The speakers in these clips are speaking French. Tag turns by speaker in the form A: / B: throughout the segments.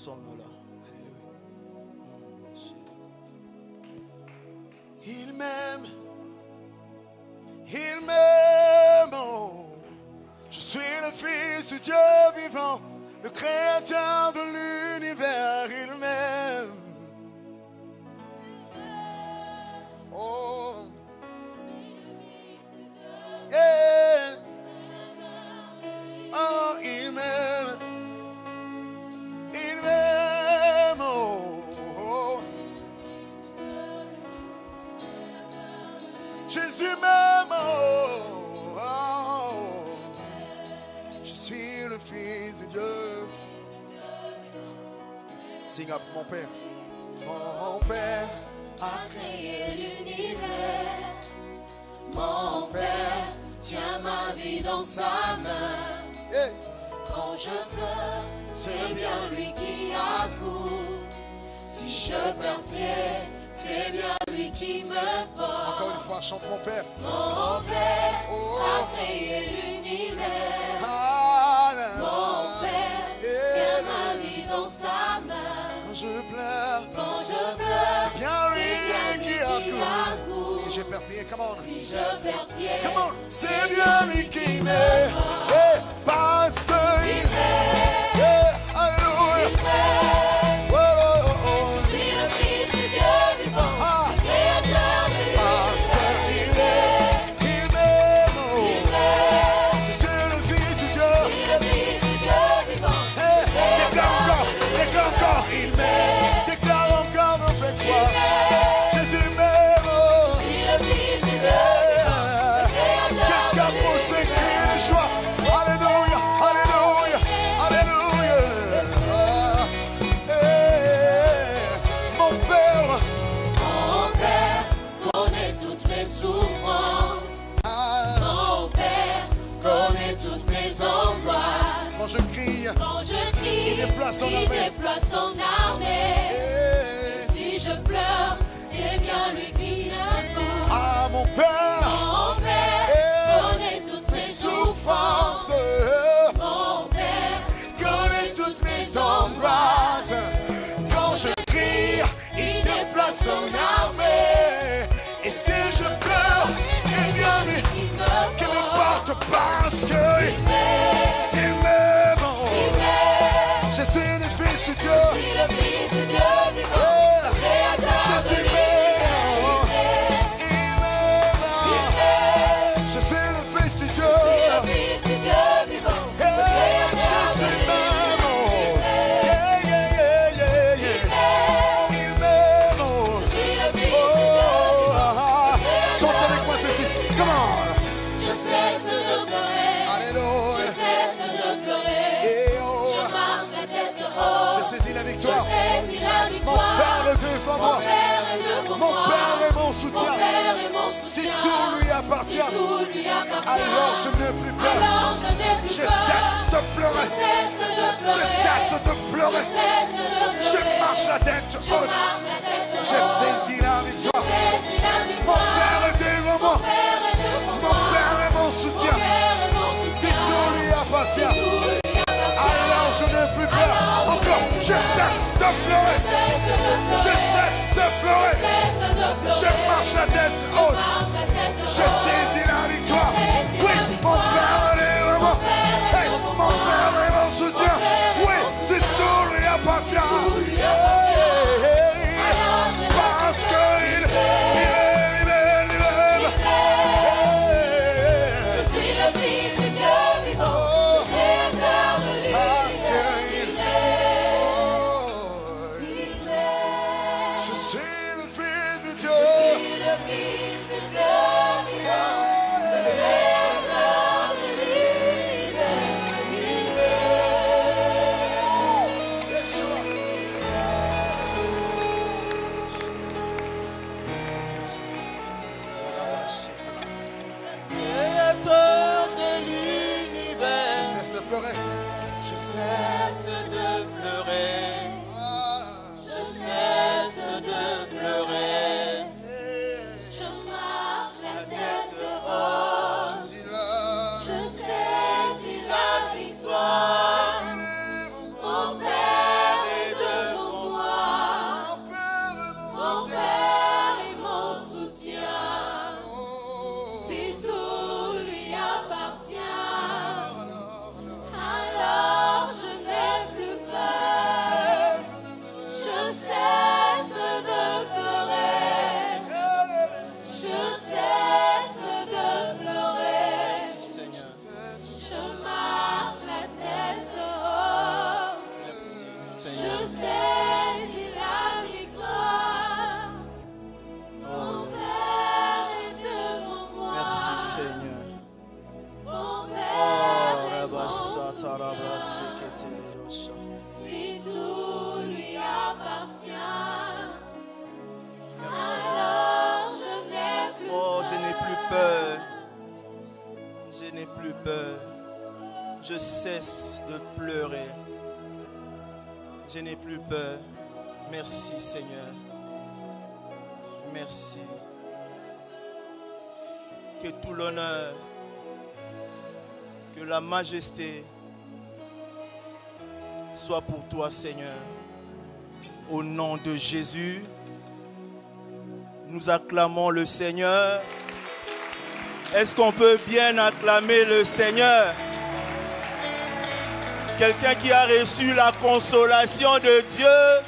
A: ensemble là.
B: Il m'aime, il m'aime, oh. Je suis le fils du Dieu vivant, le créateur de l'univers, il m'aime. Oh, yeah. Oh, il m'aime, oh, oh. Jésus m'aime, oh, oh. Je suis le fils de Dieu. Sing up, mon Père. Mon Père
C: a créé l'univers. Mon Père tient ma vie dans sa main.
B: Hey.
C: Quand je pleure, c'est bien lui qui accourt. Si je perds pied, c'est bien lui qui me porte.
B: Encore une fois, chante mon Père.
C: Mon Père a créé l'univers. Mon Père tient ma vie dans sa main.
B: Quand je
C: pleure,
B: c'est bien lui qui accourt. Si je perds pied, come on.
C: Si je perds pied,
B: come on. C'est bien lui qui m'aime. Hey, parce qu'il m'aime. Yeah, alléluia.
C: Il m'aime.
B: Oh, oh, oh.
C: Je suis le fils de Dieu vivant, le créateur de
B: Parce qu'il
C: l'univers.
B: m'aime. Oh.
C: Il m'aime.
B: Je suis le fils de Dieu.
C: Je suis le fils de Dieu vivant.
B: Hey, déclare encore, il m'aime. Déclare encore une fois. Jésus m'aime.
C: Je suis le fils de Dieu vivant, le créateur
B: Quelqu'un pose des cris de joie. Alléluia, alléluia, alléluia. Mon Père
C: connaît toutes mes souffrances. Mon Père connaît toutes mes angoisses.
B: quand je crie,
C: il déploie son armée. Et si je pleure, c'est bien lui qui m'apporte.
B: ah mon Père,
C: connaît toutes mes souffrances. Mon Père
B: connaît toutes mes angoisses. Quand je crie, il déploie son armée. Et si je pleure, eh bien lui qui me porte parce que il m'aime. Je suis le fils de Dieu. Je suis mort. Il m'aime. Je suis le fils de Dieu. Je suis mort. Yeah, yeah, yeah, yeah, yeah. Il m'aime. Oh, chante avec moi ceci. Come on.
C: Je cesse de pleurer.
B: Alléluia.
C: Je cesse de pleurer.
B: Et oh,
C: Je marche la tête haute.
B: je saisis la victoire.
C: Je saisis la
B: Mon
C: victoire.
B: Père est devant
C: Mon
B: moi.
C: Père est devant
B: Mon
C: moi.
B: Père est mon
C: Mon
B: soutien.
C: Père est mon
B: Si
C: soutien.
B: tout lui appartient,
C: Si tout lui appartient.
B: alors je n'ai plus peur.
C: Alors je n'ai plus
B: Je
C: peur.
B: cesse de pleurer.
C: Je cesse de pleurer.
B: Je cesse de pleurer.
C: Je cesse de pleurer.
B: Je marche la tête
C: Je
B: haute.
C: marche la tête haute.
B: Je saisis la victoire.
C: Je saisis la
B: Mon
C: victoire.
B: Père est devant moi.
C: Mon Père est devant
B: Mon
C: moi.
B: Père est mon
C: Mon
B: soutien.
C: Père est mon
B: Si
C: soutien.
B: tout lui appartient,
C: Tout lui appartient.
B: alors je n'ai plus peur. Encore, je cesse de pleurer. Je cesse de pleurer. Je marche la tête haute. Je saisis la victoire. Oui, mon Père est devant moi. Hey, mon Père est mon soutien. Oui, si tout lui appartient. Parce qu'il m'aime.
C: Je suis le fils de Dieu vivant, le créateur de
B: Parce
C: l'univers.
B: qu'il je suis le fils de Dieu.
C: Je suis le fils de Dieu vivant, le créateur de
A: Créateur de l'univers,
B: Je cesse de pleurer.
A: je cesse de pleurer, je cesse de pleurer.
C: Je marche la tête haute,
B: Je suis là.
C: je saisis la victoire. Mon Père est
A: cesse de pleurer. Je n'ai plus peur. Merci Seigneur. Merci. Que tout l'honneur, que la majesté soit pour toi Seigneur. Au nom de Jésus, nous acclamons le Seigneur. Est-ce qu'on peut bien acclamer le Seigneur? Quelqu'un qui a reçu la consolation de Dieu,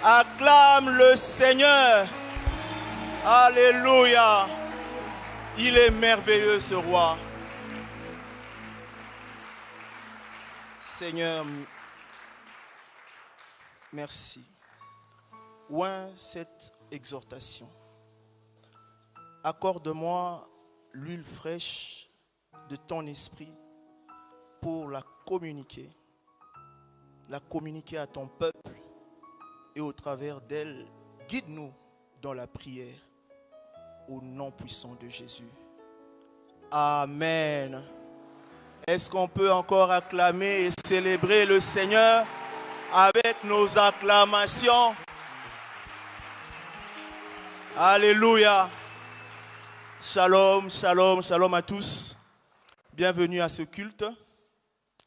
A: acclame le Seigneur. Alléluia. Il est merveilleux ce roi. Seigneur, merci. Oint cette exhortation. Accorde-moi l'huile fraîche de ton esprit pour la communiquer à ton peuple et au travers d'elle, guide-nous dans la prière au nom puissant de Jésus. Amen. Est-ce qu'on peut encore acclamer et célébrer le Seigneur avec nos acclamations? Alléluia. Shalom, shalom, shalom à tous. Bienvenue à ce culte.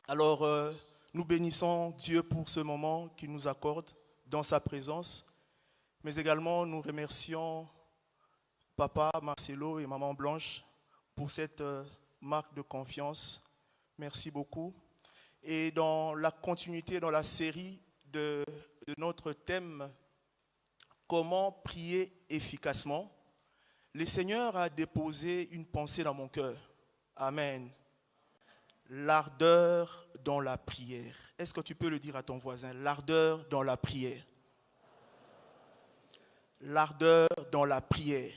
A: Alors, nous bénissons Dieu pour ce moment qu'il nous accorde dans sa présence. Mais également, nous remercions Papa Marcelo et Maman Blanche pour cette marque de confiance. Merci beaucoup. Et dans la continuité, dans la série de notre thème, comment prier efficacement, le Seigneur a déposé une pensée dans mon cœur. Amen. L'ardeur dans la prière. Est-ce que tu peux le dire à ton voisin? L'ardeur dans la prière. L'ardeur dans la prière.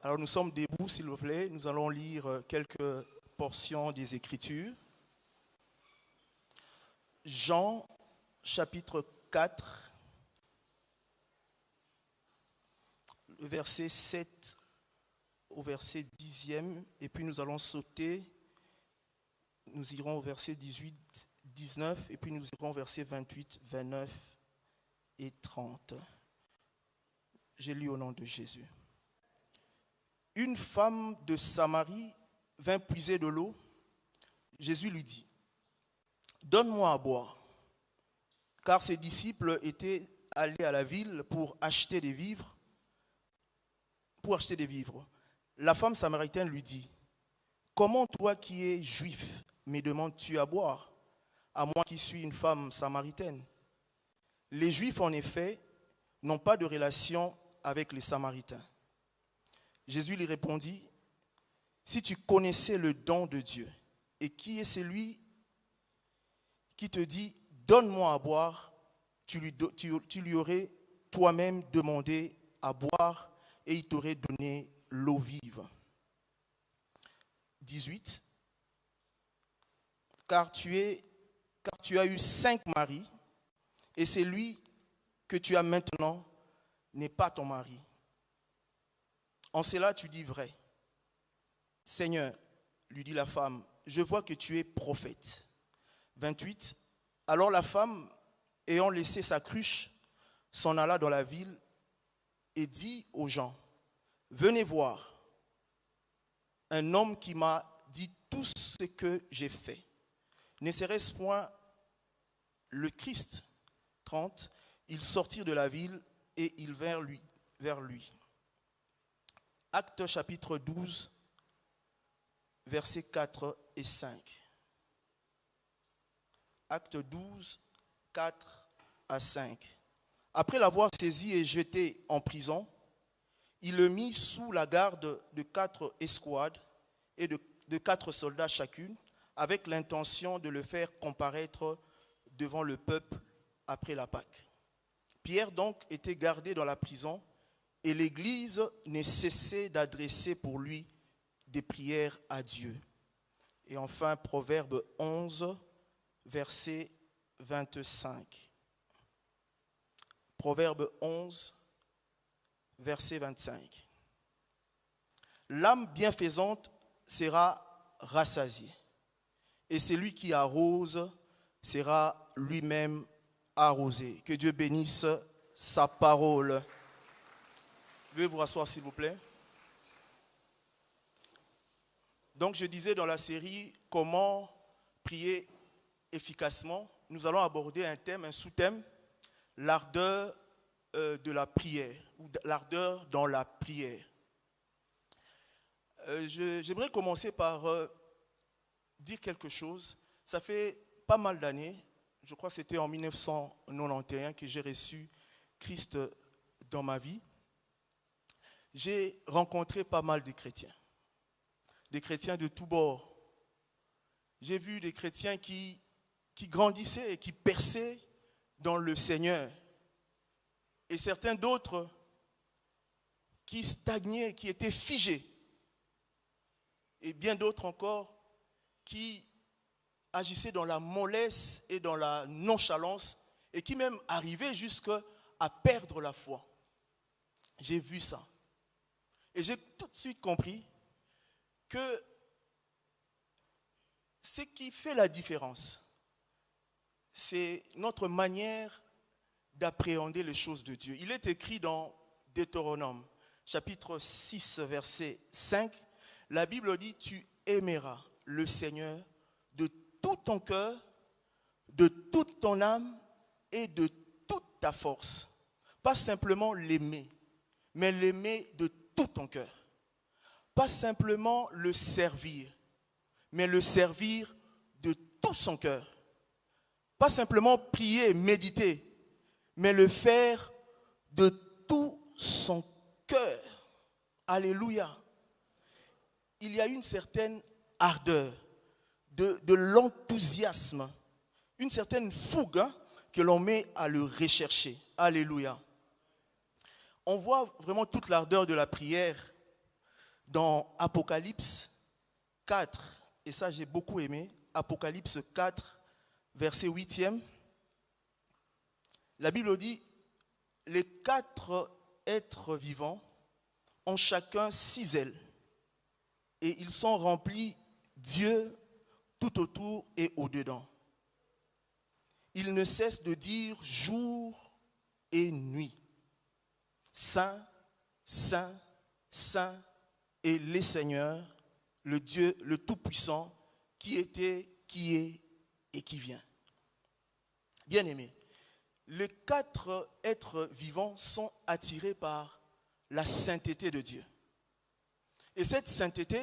A: Alors nous sommes debout, s'il vous plaît. Nous allons lire quelques portions des Écritures. Jean, chapitre 4. Verset 7 au verset 10e, et puis nous allons sauter, nous irons au verset 18, 19, et puis nous irons au verset 28, 29 et 30. J'ai lu au nom de Jésus. Une femme de Samarie vint puiser de l'eau. Jésus lui dit, « Donne-moi à boire. » Car ses disciples étaient allés à la ville pour acheter des vivres. La femme samaritaine lui dit, « Comment toi qui es juif me demandes-tu à boire, à moi qui suis une femme samaritaine? » Les Juifs, en effet, n'ont pas de relation avec les Samaritains. Jésus lui répondit, « Si tu connaissais le don de Dieu, et qui est celui qui te dit, « Donne-moi à boire », tu lui aurais toi-même demandé à boire, et il t'aurait donné l'eau vive. 18. Car tu as eu 5 maris, et celui que tu as maintenant n'est pas ton mari. En cela tu dis vrai. Seigneur, lui dit la femme, je vois que tu es prophète. 28. Alors la femme, ayant laissé sa cruche, s'en alla dans la ville et dit aux gens, « Venez voir un homme qui m'a dit tout ce que j'ai fait. Ne serait-ce point le Christ ?» 30. Ils sortirent de la ville et ils vinrent vers lui. Actes chapitre 12, versets 4 et 5. Actes 12, 4 à 5. Après l'avoir saisi et jeté en prison, il le mit sous la garde de 4 escouades et de 4 soldats chacune, avec l'intention de le faire comparaître devant le peuple après la Pâque. Pierre donc était gardé dans la prison et l'Église ne cessait d'adresser pour lui des prières à Dieu. Et enfin, Proverbe 11, verset 25. Proverbe 11, verset 25. L'âme bienfaisante sera rassasiée, et celui qui arrose sera lui-même arrosé. Que Dieu bénisse sa parole. Veuillez vous rasseoir s'il vous plaît. Donc je disais dans la série comment prier efficacement, nous allons aborder un thème, un sous-thème, l'ardeur de la prière, ou l'ardeur dans la prière. J'aimerais commencer par dire quelque chose. Ça fait pas mal d'années, je crois que c'était en 1991 que j'ai reçu Christ dans ma vie. J'ai rencontré pas mal de chrétiens de tous bords. J'ai vu des chrétiens qui grandissaient et qui perçaient dans le Seigneur. Et certains d'autres qui stagnaient, qui étaient figés. Et bien d'autres encore qui agissaient dans la mollesse et dans la nonchalance et qui même arrivaient jusqu'à perdre la foi. J'ai vu ça. Et j'ai tout de suite compris que ce qui fait la différence, c'est notre manière d'appréhender les choses de Dieu. Il est écrit dans Deutéronome, chapitre 6, verset 5, la Bible dit « Tu aimeras le Seigneur de tout ton cœur, de toute ton âme et de toute ta force. » Pas simplement l'aimer, mais l'aimer de tout ton cœur. Pas simplement le servir, mais le servir de tout son cœur. Pas simplement prier, méditer, mais le faire de tout son cœur. Alléluia. Il y a une certaine ardeur, de l'enthousiasme, une certaine fougue que l'on met à le rechercher. Alléluia. On voit vraiment toute l'ardeur de la prière dans Apocalypse 4, et ça j'ai beaucoup aimé, Apocalypse 4, verset 8e. La Bible dit, les 4 êtres vivants ont chacun 6 ailes, et ils sont remplis Dieu tout autour et au-dedans. Ils ne cessent de dire jour et nuit, Saint, Saint, Saint est le Seigneur, le Dieu, le Tout-Puissant, qui était, qui est et qui vient. Bien-aimés, les 4 êtres vivants sont attirés par la sainteté de Dieu. Et cette sainteté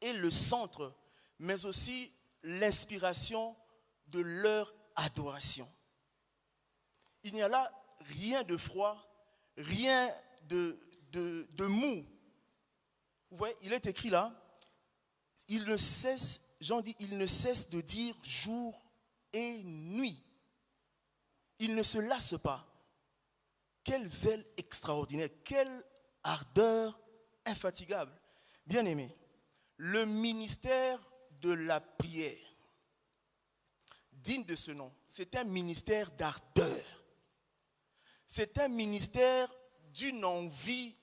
A: est le centre, mais aussi l'inspiration de leur adoration. Il n'y a là rien de froid, rien de mou. Vous voyez, il est écrit là, il ne cesse, Jean dit, il ne cesse de dire jour et nuit. Il ne se lasse pas. Quelle zèle extraordinaire, quelle ardeur infatigable. Bien-aimé, le ministère de la prière, digne de ce nom, c'est un ministère d'ardeur. C'est un ministère d'une envie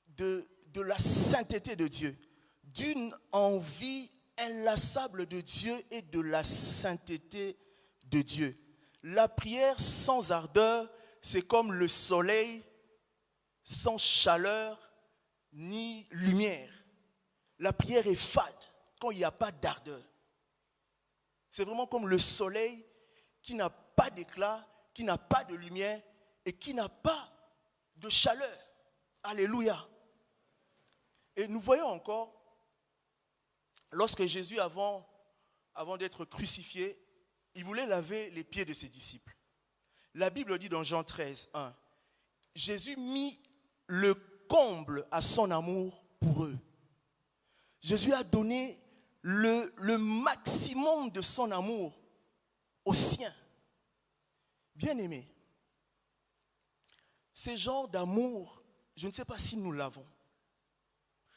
A: de la sainteté de Dieu, d'une envie inlassable de Dieu et de la sainteté de Dieu. La prière sans ardeur, c'est comme le soleil sans chaleur ni lumière. La prière est fade quand il n'y a pas d'ardeur. C'est vraiment comme le soleil qui n'a pas d'éclat, qui n'a pas de lumière et qui n'a pas de chaleur. Alléluia. Et nous voyons encore, lorsque Jésus, avant d'être crucifié, il voulait laver les pieds de ses disciples. La Bible dit dans Jean 13, 1, Jésus mit le comble à son amour pour eux. Jésus a donné le maximum de son amour aux siens. Bien-aimés, ce genre d'amour, je ne sais pas si nous l'avons.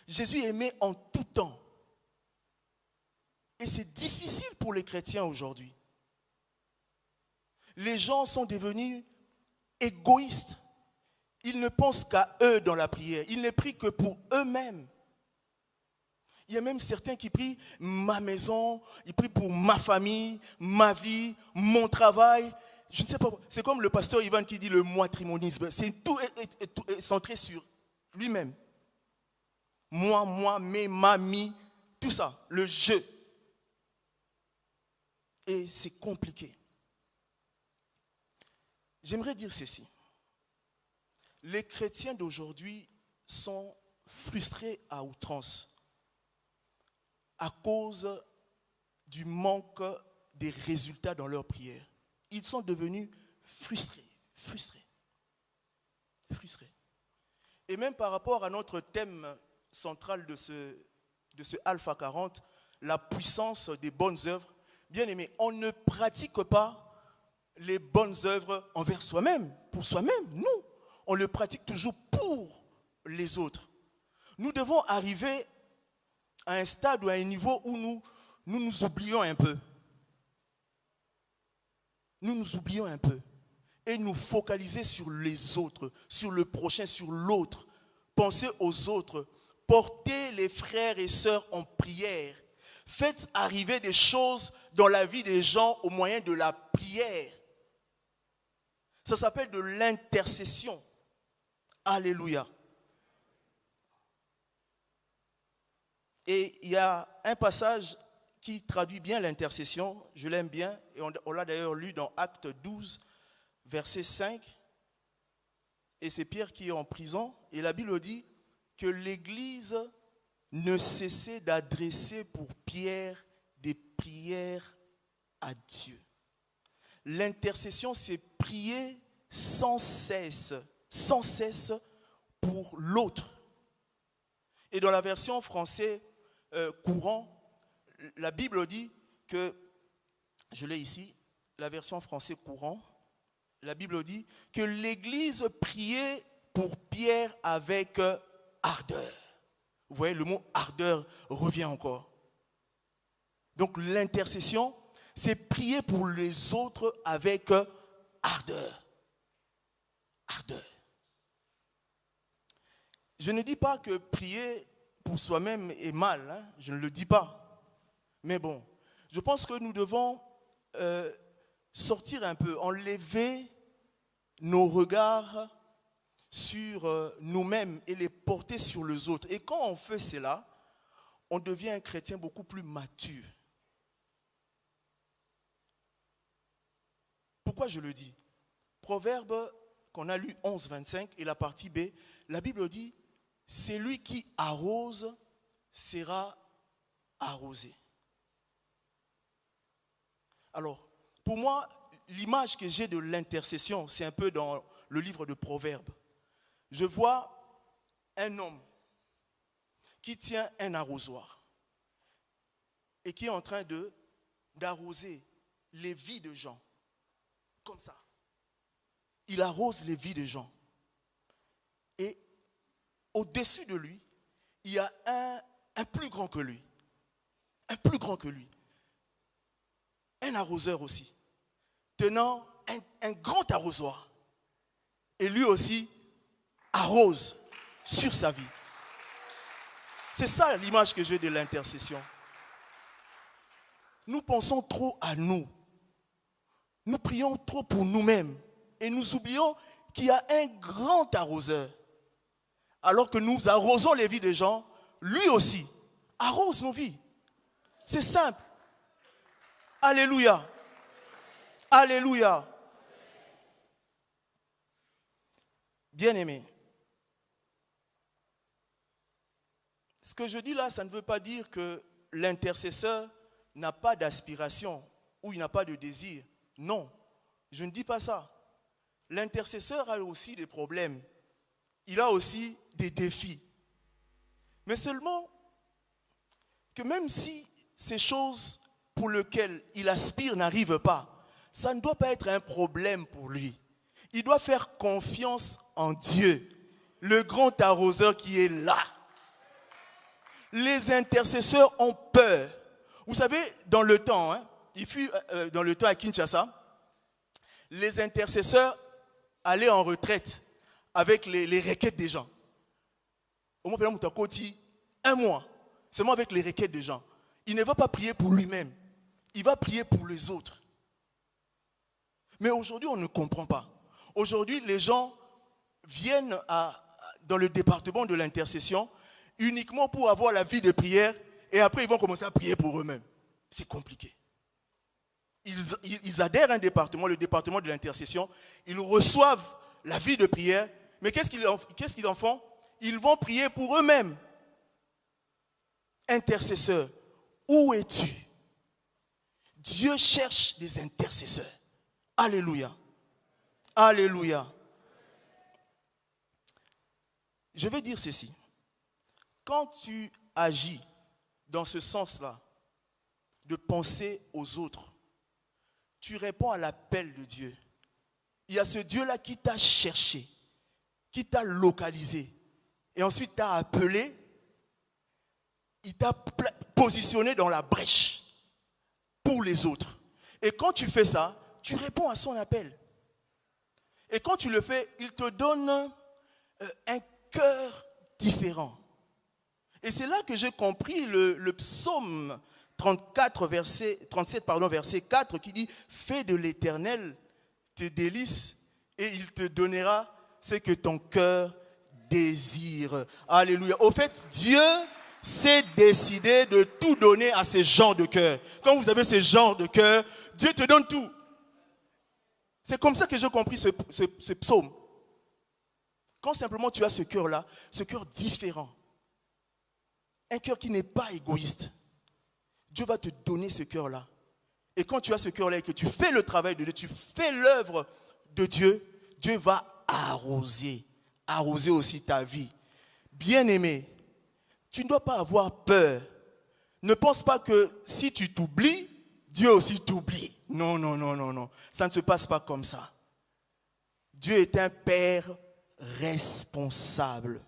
A: Jésus aimait en tout temps. Et c'est difficile pour les chrétiens aujourd'hui. Les gens sont devenus égoïstes. Ils ne pensent qu'à eux dans la prière. Ils ne prient que pour eux-mêmes. Il y a même certains qui prient ma maison, ils prient pour ma famille, ma vie, mon travail. Je ne sais pas. C'est comme le pasteur Ivan qui dit le moitrimonisme. C'est tout est centré sur lui-même. Moi, mes, mamie, tout ça, le je. Et c'est compliqué. J'aimerais dire ceci. Les chrétiens d'aujourd'hui sont frustrés à outrance à cause du manque des résultats dans leurs prières. Ils sont devenus frustrés. Et même par rapport à notre thème central de ce Alpha 40, la puissance des bonnes œuvres, bien aimé, on ne pratique pas les bonnes œuvres envers soi-même, pour soi-même, non. On le pratique toujours pour les autres. Nous devons arriver à un stade ou à un niveau où nous oublions un peu. Nous nous oublions un peu. Et nous focaliser sur les autres, sur le prochain, sur l'autre. Penser aux autres. Portez les frères et sœurs en prière. Faites arriver des choses dans la vie des gens au moyen de la prière. Ça s'appelle de l'intercession. Alléluia. Et il y a un passage qui traduit bien l'intercession, je l'aime bien, et on l'a d'ailleurs lu dans Actes 12, verset 5. Et c'est Pierre qui est en prison, et la Bible dit que l'Église ne cessait d'adresser pour Pierre des prières à Dieu. L'intercession, c'est prier sans cesse pour l'autre. Et dans la version française courant, la Bible dit que, je l'ai ici, la version française courant, la Bible dit que l'Église priait pour Pierre avec ardeur. Vous voyez, le mot ardeur revient encore. Donc l'intercession, c'est prier pour les autres avec ardeur. Ardeur. Je ne dis pas que prier pour soi-même est mal, hein? Je ne le dis pas. Mais bon, je pense que nous devons sortir un peu, enlever nos regards sur nous-mêmes et les porter sur les autres. Et quand on fait cela, on devient un chrétien beaucoup plus mature. Pourquoi je le dis? Proverbe qu'on a lu 11, 25 et la partie B, la Bible dit « Celui qui arrose sera arrosé ». Alors, pour moi, l'image que j'ai de l'intercession, c'est un peu dans le livre de Proverbes. Je vois un homme qui tient un arrosoir et qui est en train d'arroser les vies de gens. Comme ça. Il arrose les vies des gens. Et au-dessus de lui, il y a un plus grand que lui. Un plus grand que lui. Un arroseur aussi. Tenant un grand arrosoir. Et lui aussi arrose sur sa vie. C'est ça l'image que j'ai de l'intercession. Nous pensons trop à nous. Nous prions trop pour nous-mêmes. Et nous oublions qu'il y a un grand arroseur. Alors que nous arrosons les vies des gens, lui aussi arrose nos vies. C'est simple. Alléluia. Alléluia. Bien-aimés, ce que je dis là, ça ne veut pas dire que l'intercesseur n'a pas d'aspiration ou il n'a pas de désir. Non, je ne dis pas ça. L'intercesseur a aussi des problèmes. Il a aussi des défis. Mais seulement que même si ces choses pour lesquelles il aspire n'arrivent pas, ça ne doit pas être un problème pour lui. Il doit faire confiance en Dieu, le grand arroseur qui est là. Les intercesseurs ont peur. Vous savez, dans le temps, il fut dans le temps à Kinshasa, les intercesseurs allaient en retraite avec les requêtes des gens. Au moins, un mois. seulement avec les requêtes des gens. Il ne va pas prier pour lui-même. Il va prier pour les autres. Mais aujourd'hui, on ne comprend pas. Aujourd'hui, les gens viennent dans le département de l'intercession uniquement pour avoir la vie de prière et après ils vont commencer à prier pour eux-mêmes. C'est compliqué. Ils adhèrent à un département, le département de l'intercession. Ils reçoivent la vie de prière. Mais qu'est-ce qu'ils en font? Ils vont prier pour eux-mêmes. Intercesseur, où es-tu? Dieu cherche des intercesseurs. Alléluia. Alléluia. Je vais dire ceci. Quand tu agis dans ce sens-là, de penser aux autres, tu réponds à l'appel de Dieu. Il y a ce Dieu-là qui t'a cherché, qui t'a localisé, et ensuite t'a appelé, il t'a positionné dans la brèche pour les autres. Et quand tu fais ça, tu réponds à son appel. Et quand tu le fais, il te donne un cœur différent. Et c'est là que j'ai compris le psaume 37, verset 4, qui dit « Fais de l'Éternel tes délices et il te donnera ce que ton cœur désire. » Alléluia. Au fait, Dieu s'est décidé de tout donner à ces gens de cœur. Quand vous avez ces genres de cœur, Dieu te donne tout. C'est comme ça que j'ai compris ce psaume. Quand simplement tu as ce cœur-là, ce cœur différent, un cœur qui n'est pas égoïste, Dieu va te donner ce cœur-là. Et quand tu as ce cœur-là et que tu fais le travail de Dieu, tu fais l'œuvre de Dieu, Dieu va arroser aussi ta vie. Bien-aimé, tu ne dois pas avoir peur. Ne pense pas que si tu t'oublies, Dieu aussi t'oublie. Non, non, non, non, non. Ça ne se passe pas comme ça. Dieu est un père responsable.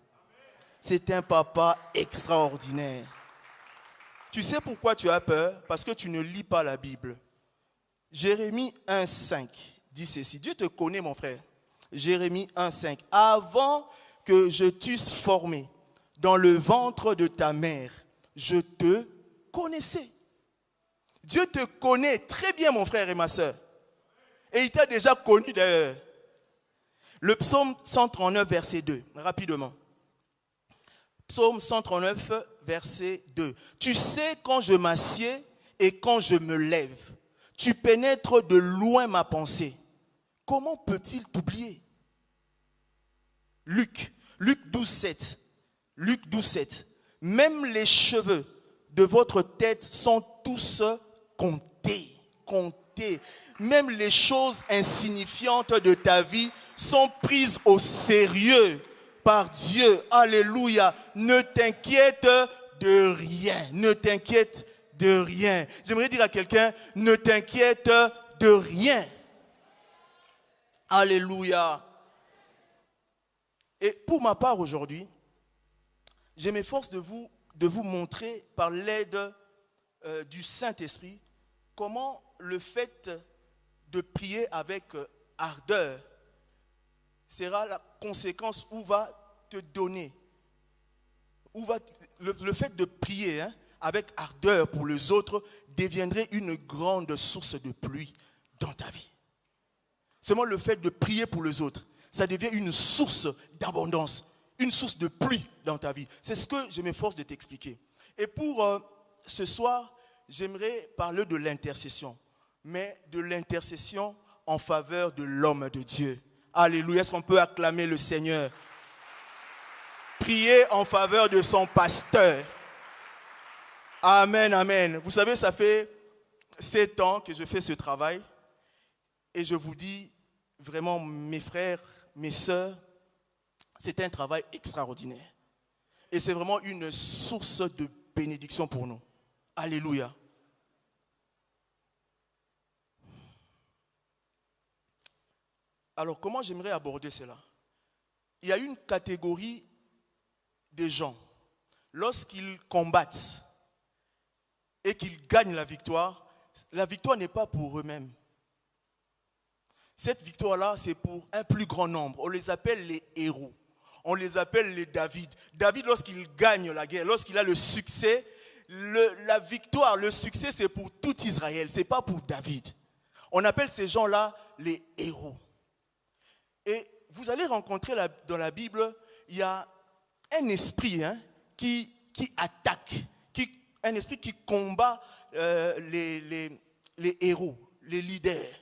A: C'est un papa extraordinaire. Tu sais pourquoi tu as peur? Parce que tu ne lis pas la Bible. Jérémie 1,5 dit ceci. Dieu te connaît, mon frère. Jérémie 1,5. Avant que je t'eusse formé dans le ventre de ta mère, je te connaissais. Dieu te connaît très bien, mon frère et ma soeur. Et il t'a déjà connu d'ailleurs. Le psaume 139, verset 2, rapidement. Psaume 139, verset 2. Tu sais quand je m'assieds et quand je me lève. Tu pénètres de loin ma pensée. Comment peut-il t'oublier? Luc 12, 7. Luc 12, 7. Même les cheveux de votre tête sont tous comptés. Comptés. Même les choses insignifiantes de ta vie sont prises au sérieux par Dieu. Alléluia. Ne t'inquiète de rien. Ne t'inquiète de rien. J'aimerais dire à quelqu'un, ne t'inquiète de rien. Alléluia. Et pour ma part aujourd'hui, je m'efforce de vous montrer par l'aide du Saint-Esprit comment le fait de prier avec ardeur sera la conséquence où va te donner. Le fait de prier avec ardeur pour les autres deviendrait une grande source de pluie dans ta vie. Seulement le fait de prier pour les autres, ça devient une source d'abondance, une source de pluie dans ta vie. C'est ce que je m'efforce de t'expliquer. Et pour ce soir, j'aimerais parler de l'intercession, mais de l'intercession en faveur de l'homme de Dieu. Alléluia, est-ce qu'on peut acclamer le Seigneur? Prier en faveur de son pasteur. Amen, amen. Vous savez, ça fait 7 ans que je fais ce travail et je vous dis vraiment, mes frères, mes sœurs, c'est un travail extraordinaire. Et c'est vraiment une source de bénédiction pour nous. Alléluia. Alors, comment j'aimerais aborder cela? Il y a une catégorie de gens, lorsqu'ils combattent et qu'ils gagnent la victoire n'est pas pour eux-mêmes. Cette victoire-là, c'est pour un plus grand nombre. On les appelle les héros. On les appelle les David. David, lorsqu'il gagne la guerre, lorsqu'il a le succès, la victoire, le succès, c'est pour tout Israël, ce n'est pas pour David. On appelle ces gens-là les héros. Et vous allez rencontrer dans la Bible, il y a un esprit qui attaque, un esprit qui combat les héros, les leaders.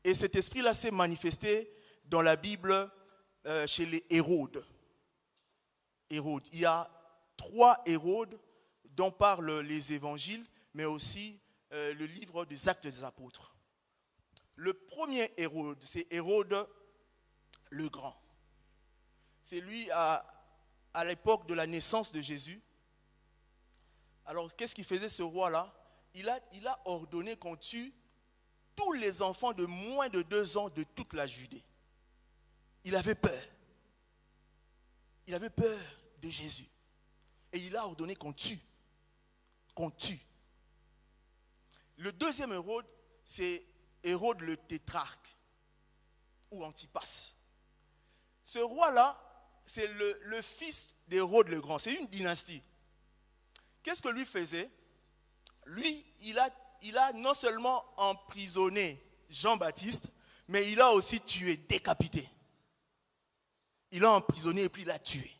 A: Et cet esprit-là s'est manifesté dans la Bible chez les Hérodes. Il y a 3 Hérodes dont parlent les évangiles, mais aussi le livre des Actes des Apôtres. Le premier Hérode, c'est Hérode le Grand. C'est lui à l'époque de la naissance de Jésus. Alors, qu'est-ce qu'il faisait ce roi-là? Il a ordonné qu'on tue tous les enfants de moins de 2 ans de toute la Judée. Il avait peur. Il avait peur de Jésus. Et il a ordonné qu'on tue. Le deuxième Hérode, c'est Hérode le tétrarque, ou Antipas. Ce roi-là, c'est le fils d'Hérode le Grand. C'est une dynastie. Qu'est-ce que lui faisait? Lui, il a non seulement emprisonné Jean-Baptiste, mais il a aussi tué, décapité. Il a emprisonné et puis il a tué.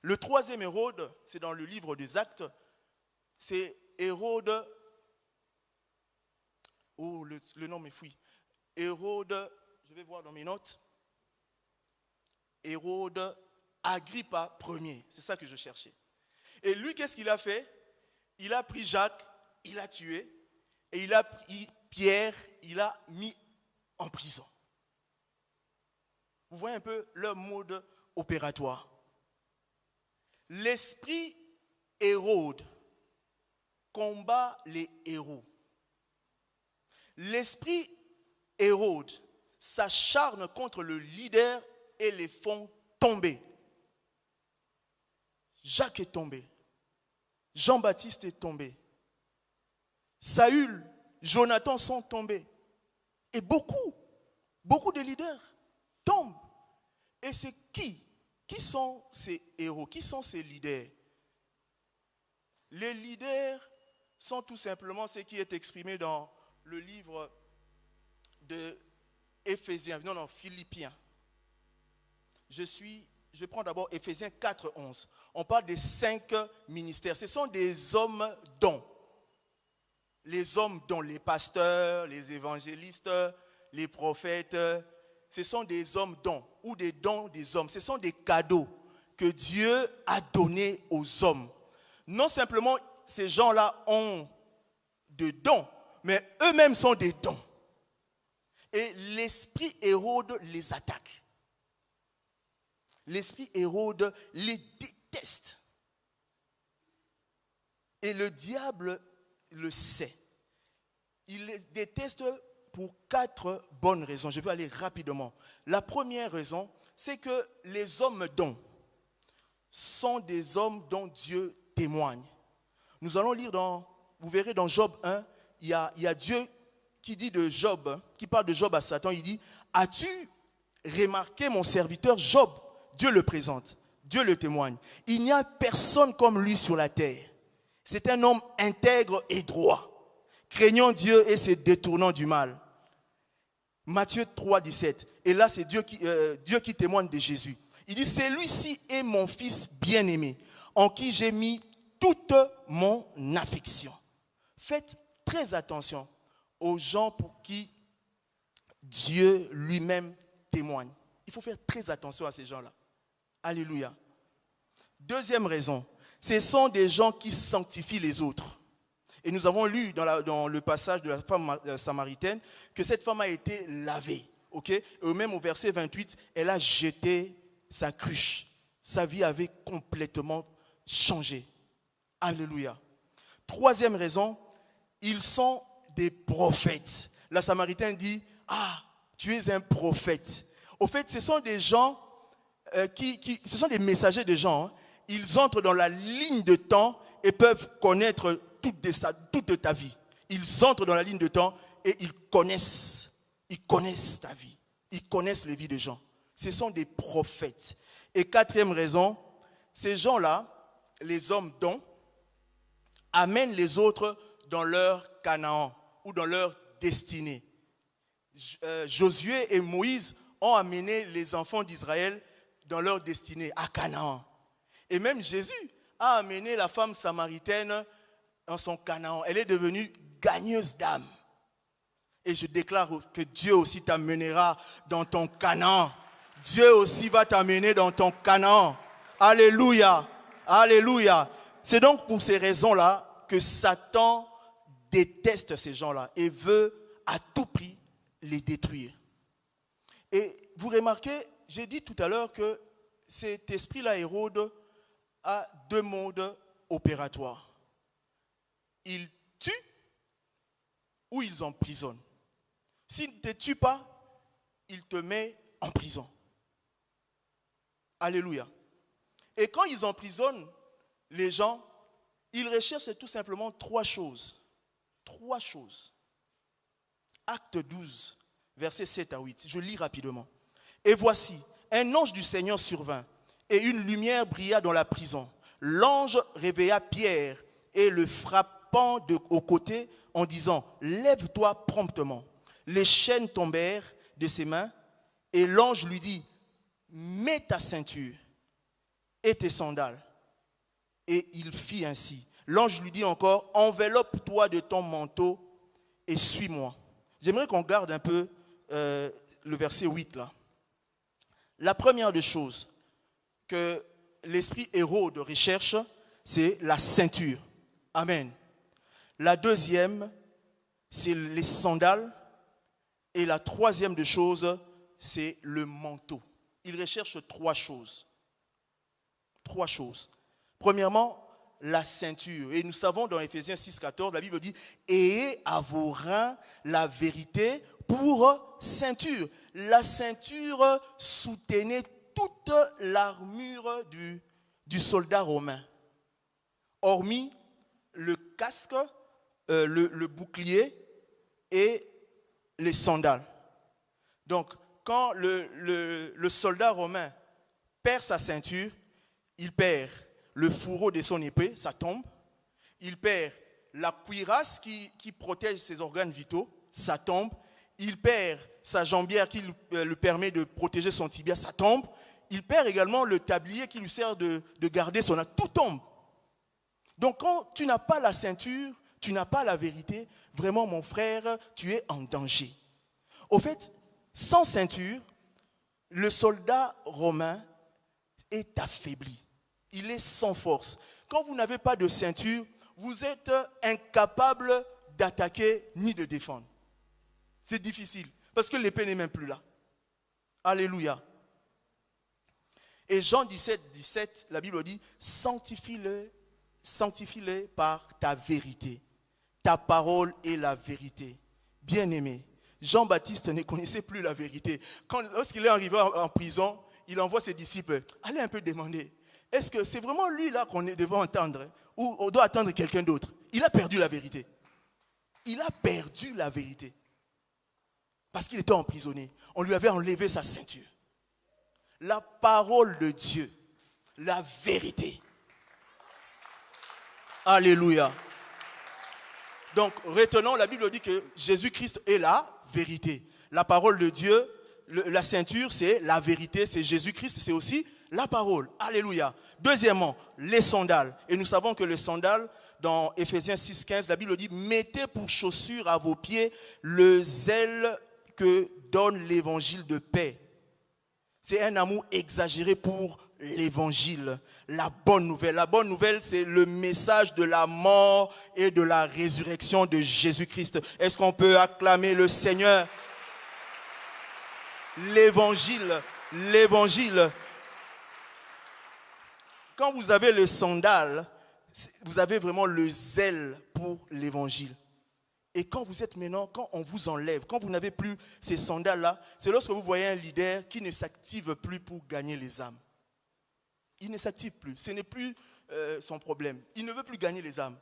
A: Le troisième Hérode, c'est dans le livre des Actes, c'est Hérode, le nom m'effuit. Hérode, je vais voir dans mes notes. Hérode Agrippa Ier, c'est ça que je cherchais. Et lui, qu'est-ce qu'il a fait? Il a pris Jacques, il a tué, et il a pris Pierre, il a mis en prison. Vous voyez un peu leur mode opératoire. L'esprit Hérode combat les héros. L'esprit Hérode s'acharne contre le leader et les font tomber. Jacques est tombé. Jean-Baptiste est tombé. Saül, Jonathan sont tombés. Et beaucoup de leaders tombent. Et c'est qui? Qui sont ces héros? Qui sont ces leaders? Les leaders sont tout simplement ce qui est exprimé dans le livre de Philippiens. Je prends d'abord Éphésiens 4, 11. On parle des 5 ministères. Ce sont des hommes dons. Les hommes dont les pasteurs, les évangélistes, les prophètes, ce sont des hommes dons ou des dons des hommes. Ce sont des cadeaux que Dieu a donnés aux hommes. Non simplement ces gens-là ont des dons, mais eux-mêmes sont des dons. Et l'esprit Hérode les attaque. L'esprit Hérode les déteste. Et le diable le sait. Il les déteste pour 4 bonnes raisons. Je vais aller rapidement. La première raison, c'est que les hommes dons sont des hommes dont Dieu témoigne. Nous allons lire vous verrez dans Job 1, il y a Dieu qui dit de Job, qui parle de Job à Satan, il dit, as-tu remarqué mon serviteur Job? Dieu le présente, Dieu le témoigne. Il n'y a personne comme lui sur la terre. C'est un homme intègre et droit, craignant Dieu et se détournant du mal. Matthieu 3, 17. Et là, c'est Dieu qui témoigne de Jésus. Il dit, celui-ci est mon fils bien-aimé, en qui j'ai mis toute mon affection. Faites très attention aux gens pour qui Dieu lui-même témoigne. Il faut faire très attention à ces gens-là. Alléluia. Deuxième raison, ce sont des gens qui sanctifient les autres. Et nous avons lu dans le passage de la femme samaritaine que cette femme a été lavée. Okay? Et même au verset 28, elle a jeté sa cruche. Sa vie avait complètement changé. Alléluia. Troisième raison, ils sont des prophètes. La Samaritaine dit, tu es un prophète. Au fait, ce sont des gens ce sont des messagers de gens. Ils entrent dans la ligne de temps et peuvent connaître toute ta vie. Ils entrent dans la ligne de temps et ils connaissent ta vie. Ils connaissent les vies des gens. Ce sont des prophètes. Et quatrième raison, ces gens-là, les hommes dont, amène les autres dans leur Canaan ou dans leur destinée. Josué et Moïse ont amené les enfants d'Israël dans leur destinée, à Canaan. Et même Jésus a amené la femme samaritaine dans son Canaan. Elle est devenue gagneuse d'âme. Et je déclare que Dieu aussi t'amènera dans ton Canaan. Dieu aussi va t'amener dans ton Canaan. Alléluia. Alléluia. C'est donc pour ces raisons-là que Satan déteste ces gens-là et veut à tout prix les détruire. Et vous remarquez, j'ai dit tout à l'heure que cet esprit-là, Hérode, a deux modes opératoires. Il tue ou ils emprisonnent. S'il ne te tue pas, il te met en prison. Alléluia. Et quand ils emprisonnent les gens, ils recherchent tout simplement trois choses. Trois choses. Acte 12, versets 7 à 8. Je lis rapidement. Et voici, un ange du Seigneur survint, et une lumière brilla dans la prison. L'ange réveilla Pierre et le frappant au côté en disant, lève-toi promptement. Les chaînes tombèrent de ses mains, et l'ange lui dit, mets ta ceinture et tes sandales. Et il fit ainsi. L'ange lui dit encore, enveloppe-toi de ton manteau et suis-moi. J'aimerais qu'on garde un peu le verset 8 là. La première des choses que l'esprit Hérode recherche, c'est la ceinture. Amen. La deuxième, c'est les sandales. Et la troisième des choses, c'est le manteau. Il recherche trois choses. Trois choses. Premièrement, la ceinture. Et nous savons dans Éphésiens 6,14, la Bible dit « Ayez à vos reins la vérité pour ceinture ». La ceinture soutenait toute l'armure du soldat romain. Hormis le casque, le bouclier et les sandales. Donc, quand le soldat romain perd sa ceinture, il perd le fourreau de son épée, ça tombe. Il perd la cuirasse qui protège ses organes vitaux, ça tombe. Il perd sa jambière qui lui permet de protéger son tibia, ça tombe. Il perd également le tablier qui lui sert de garder son âme, tout tombe. Donc quand tu n'as pas la ceinture, tu n'as pas la vérité, vraiment mon frère, tu es en danger. Au fait, sans ceinture, le soldat romain est affaibli. Il est sans force. Quand vous n'avez pas de ceinture, vous êtes incapable d'attaquer ni de défendre. C'est difficile, parce que l'épée n'est même plus là. Alléluia. Et Jean 17, 17, la Bible dit, sanctifie-le par ta vérité. Ta parole est la vérité. Bien-aimé, Jean-Baptiste ne connaissait plus la vérité. Lorsqu'il est arrivé en prison, il envoie ses disciples, allez un peu demander, est-ce que c'est vraiment lui là qu'on devait entendre ou on doit attendre quelqu'un d'autre? Il a perdu la vérité. Il a perdu la vérité. Parce qu'il était emprisonné. On lui avait enlevé sa ceinture. La parole de Dieu, la vérité. Alléluia. Donc, retenons, la Bible dit que Jésus-Christ est la vérité. La parole de Dieu, la ceinture, c'est la vérité, c'est Jésus-Christ, c'est aussi la parole. Alléluia. Deuxièmement, les sandales. Et nous savons que les sandales, dans Éphésiens 6,15, la Bible dit, mettez pour chaussure à vos pieds le zèle que donne l'évangile de paix. C'est un amour exagéré pour l'évangile, la bonne nouvelle. La bonne nouvelle, c'est le message de la mort et de la résurrection de Jésus-Christ. Est-ce qu'on peut acclamer le Seigneur? L'évangile. Quand vous avez le sandal, vous avez vraiment le zèle pour l'évangile. Et quand vous êtes maintenant, quand on vous enlève, quand vous n'avez plus ces sandales-là, c'est lorsque vous voyez un leader qui ne s'active plus pour gagner les âmes. Il ne s'active plus. Ce n'est plus son problème. Il ne veut plus gagner les âmes.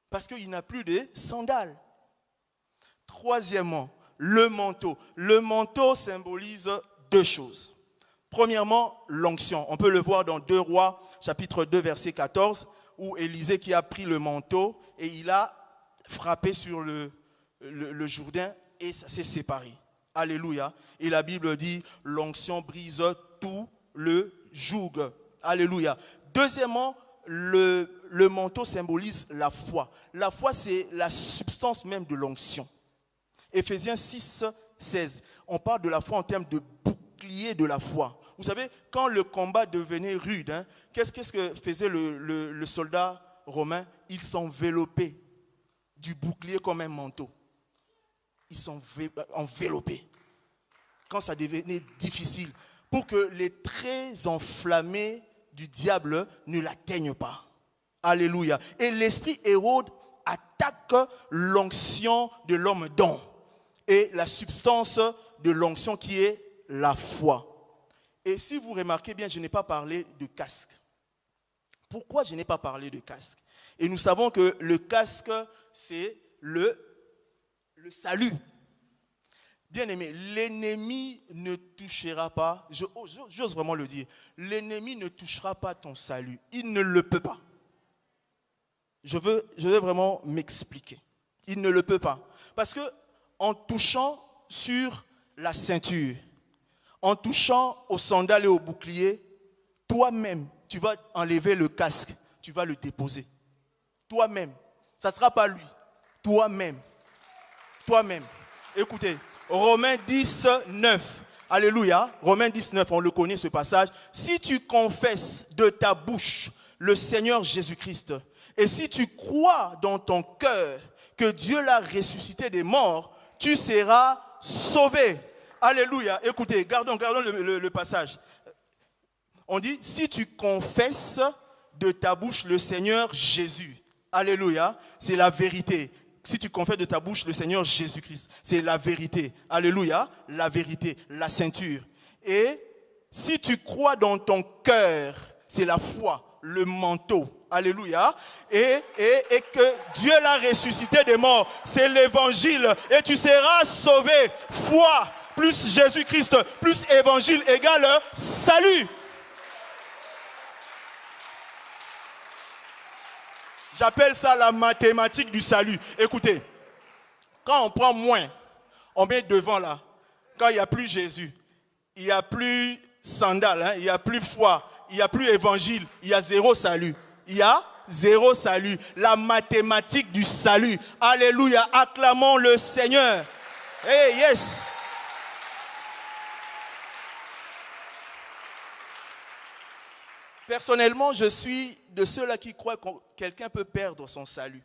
A: Parce qu'il n'a plus de sandales. Troisièmement, le manteau. Le manteau symbolise deux choses. Premièrement, l'onction. On peut le voir dans 2 Rois, chapitre 2, verset 14, où Élisée qui a pris le manteau et il a frappé sur le Jourdain et ça s'est séparé. Alléluia. Et la Bible dit, l'onction brise tout le joug. Alléluia. Deuxièmement, le manteau symbolise la foi. La foi, c'est la substance même de l'onction. Éphésiens 6, 16. On parle de la foi en termes de bouclier de la foi. Vous savez, quand le combat devenait rude, qu'est-ce que faisait le soldat romain? Il s'enveloppait du bouclier comme un manteau. Il s'enveloppait. Quand ça devenait difficile, pour que les traits enflammés du diable ne l'atteignent pas. Alléluia. Et l'esprit Hérode attaque l'onction de l'homme don. Et la substance de l'onction qui est la foi. Et si vous remarquez bien, je n'ai pas parlé de casque. Pourquoi je n'ai pas parlé de casque? Et nous savons que le casque, c'est le salut. Bien-aimé, l'ennemi ne touchera pas, j'ose vraiment le dire, l'ennemi ne touchera pas ton salut. Il ne le peut pas. Je veux vraiment m'expliquer. Il ne le peut pas. Parce que en touchant sur la ceinture, en touchant aux sandales et au bouclier, toi-même, tu vas enlever le casque, tu vas le déposer. Toi-même. Ça ne sera pas lui. Toi-même. Toi-même. Écoutez, Romains 10, 9. Alléluia. Romains 10, 9, on le connaît ce passage. Si tu confesses de ta bouche le Seigneur Jésus-Christ, et si tu crois dans ton cœur que Dieu l'a ressuscité des morts, tu seras sauvé. Alléluia. Écoutez, gardons le passage. On dit, si tu confesses de ta bouche le Seigneur Jésus. Alléluia. C'est la vérité. Si tu confesses de ta bouche le Seigneur Jésus-Christ, c'est la vérité. Alléluia. La vérité, la ceinture. Et si tu crois dans ton cœur, c'est la foi, le manteau. Alléluia. Et que Dieu l'a ressuscité des morts. C'est l'évangile. Et tu seras sauvé. Foi plus Jésus-Christ plus évangile égale salut. J'appelle ça la mathématique du salut. Écoutez, quand on prend moins, on met devant là. Quand il n'y a plus Jésus, il n'y a plus sandales, il n'y a plus foi, il n'y a plus évangile, il y a zéro salut. Il y a zéro salut. La mathématique du salut. Alléluia. Acclamons le Seigneur. Hey, yes. Personnellement, je suis de ceux-là qui croient que quelqu'un peut perdre son salut.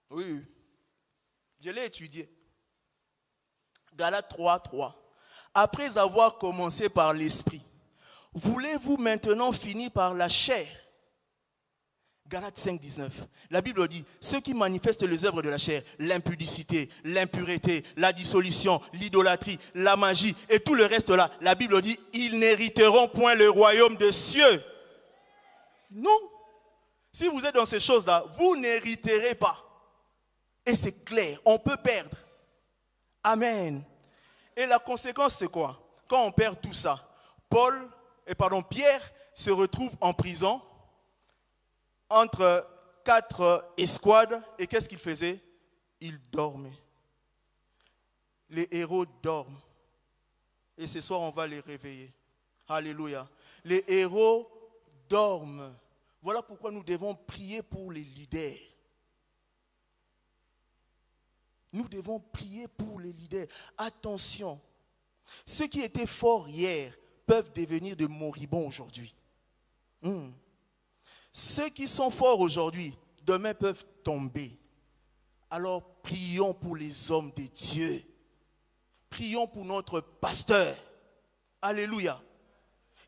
A: Oui. Je l'ai étudié. Galates 3, 3. Après avoir commencé par l'esprit, voulez-vous maintenant finir par la chair? Galates 5, 19. La Bible dit, ceux qui manifestent les œuvres de la chair, l'impudicité, l'impureté, la dissolution, l'idolâtrie, la magie et tout le reste là, la Bible dit, ils n'hériteront point le royaume des cieux. Non. Si vous êtes dans ces choses-là, vous n'hériterez pas. Et c'est clair, on peut perdre. Amen. Et la conséquence, c'est quoi? Quand on perd tout ça, Pierre se retrouve en prison entre 4 escouades. Et qu'est-ce qu'il faisait? Il dormait. Les héros dorment. Et ce soir, on va les réveiller. Alléluia. Les héros dorment. Voilà pourquoi nous devons prier pour les leaders. Nous devons prier pour les leaders. Attention, ceux qui étaient forts hier peuvent devenir de moribonds aujourd'hui. Ceux qui sont forts aujourd'hui, demain peuvent tomber. Alors prions pour les hommes de Dieu. Prions pour notre pasteur. Alléluia.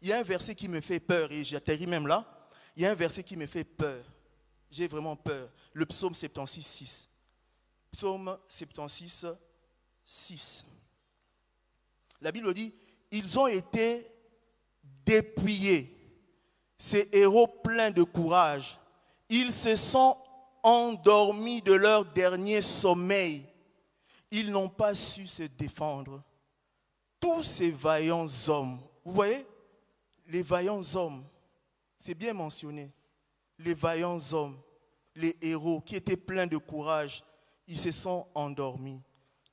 A: Il y a un verset qui me fait peur et j'atterris même là. Il y a un verset qui me fait peur. J'ai vraiment peur. Le psaume 76, 6. Psaume 76, 6. La Bible dit, ils ont été dépouillés, ces héros pleins de courage. Ils se sont endormis de leur dernier sommeil. Ils n'ont pas su se défendre. Tous ces vaillants hommes, Vous voyez, les vaillants hommes, c'est bien mentionné, les vaillants hommes, les héros qui étaient pleins de courage, ils se sont endormis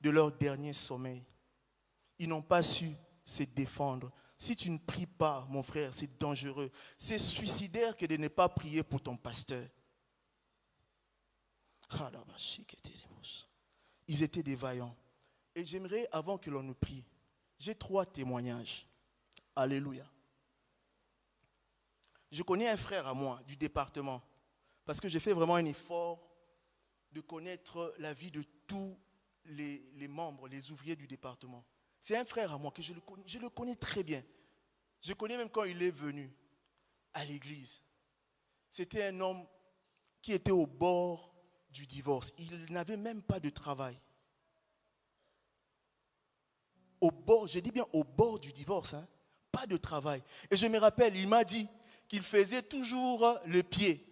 A: de leur dernier sommeil. Ils n'ont pas su se défendre. Si tu ne pries pas, mon frère, c'est dangereux. C'est suicidaire que de ne pas prier pour ton pasteur. Ils étaient des vaillants. Et j'aimerais, avant que l'on nous prie, j'ai 3 témoignages. Alléluia. Je connais un frère à moi du département, parce que j'ai fait vraiment un effort de connaître la vie de tous les membres, les ouvriers du département. C'est un frère à moi que je le connais très bien. Je connais même quand il est venu à l'église. C'était un homme qui était au bord du divorce. Il n'avait même pas de travail. Au bord, je dis bien au bord du divorce, hein, pas de travail. Et je me rappelle, il m'a dit qu'il faisait toujours le pied.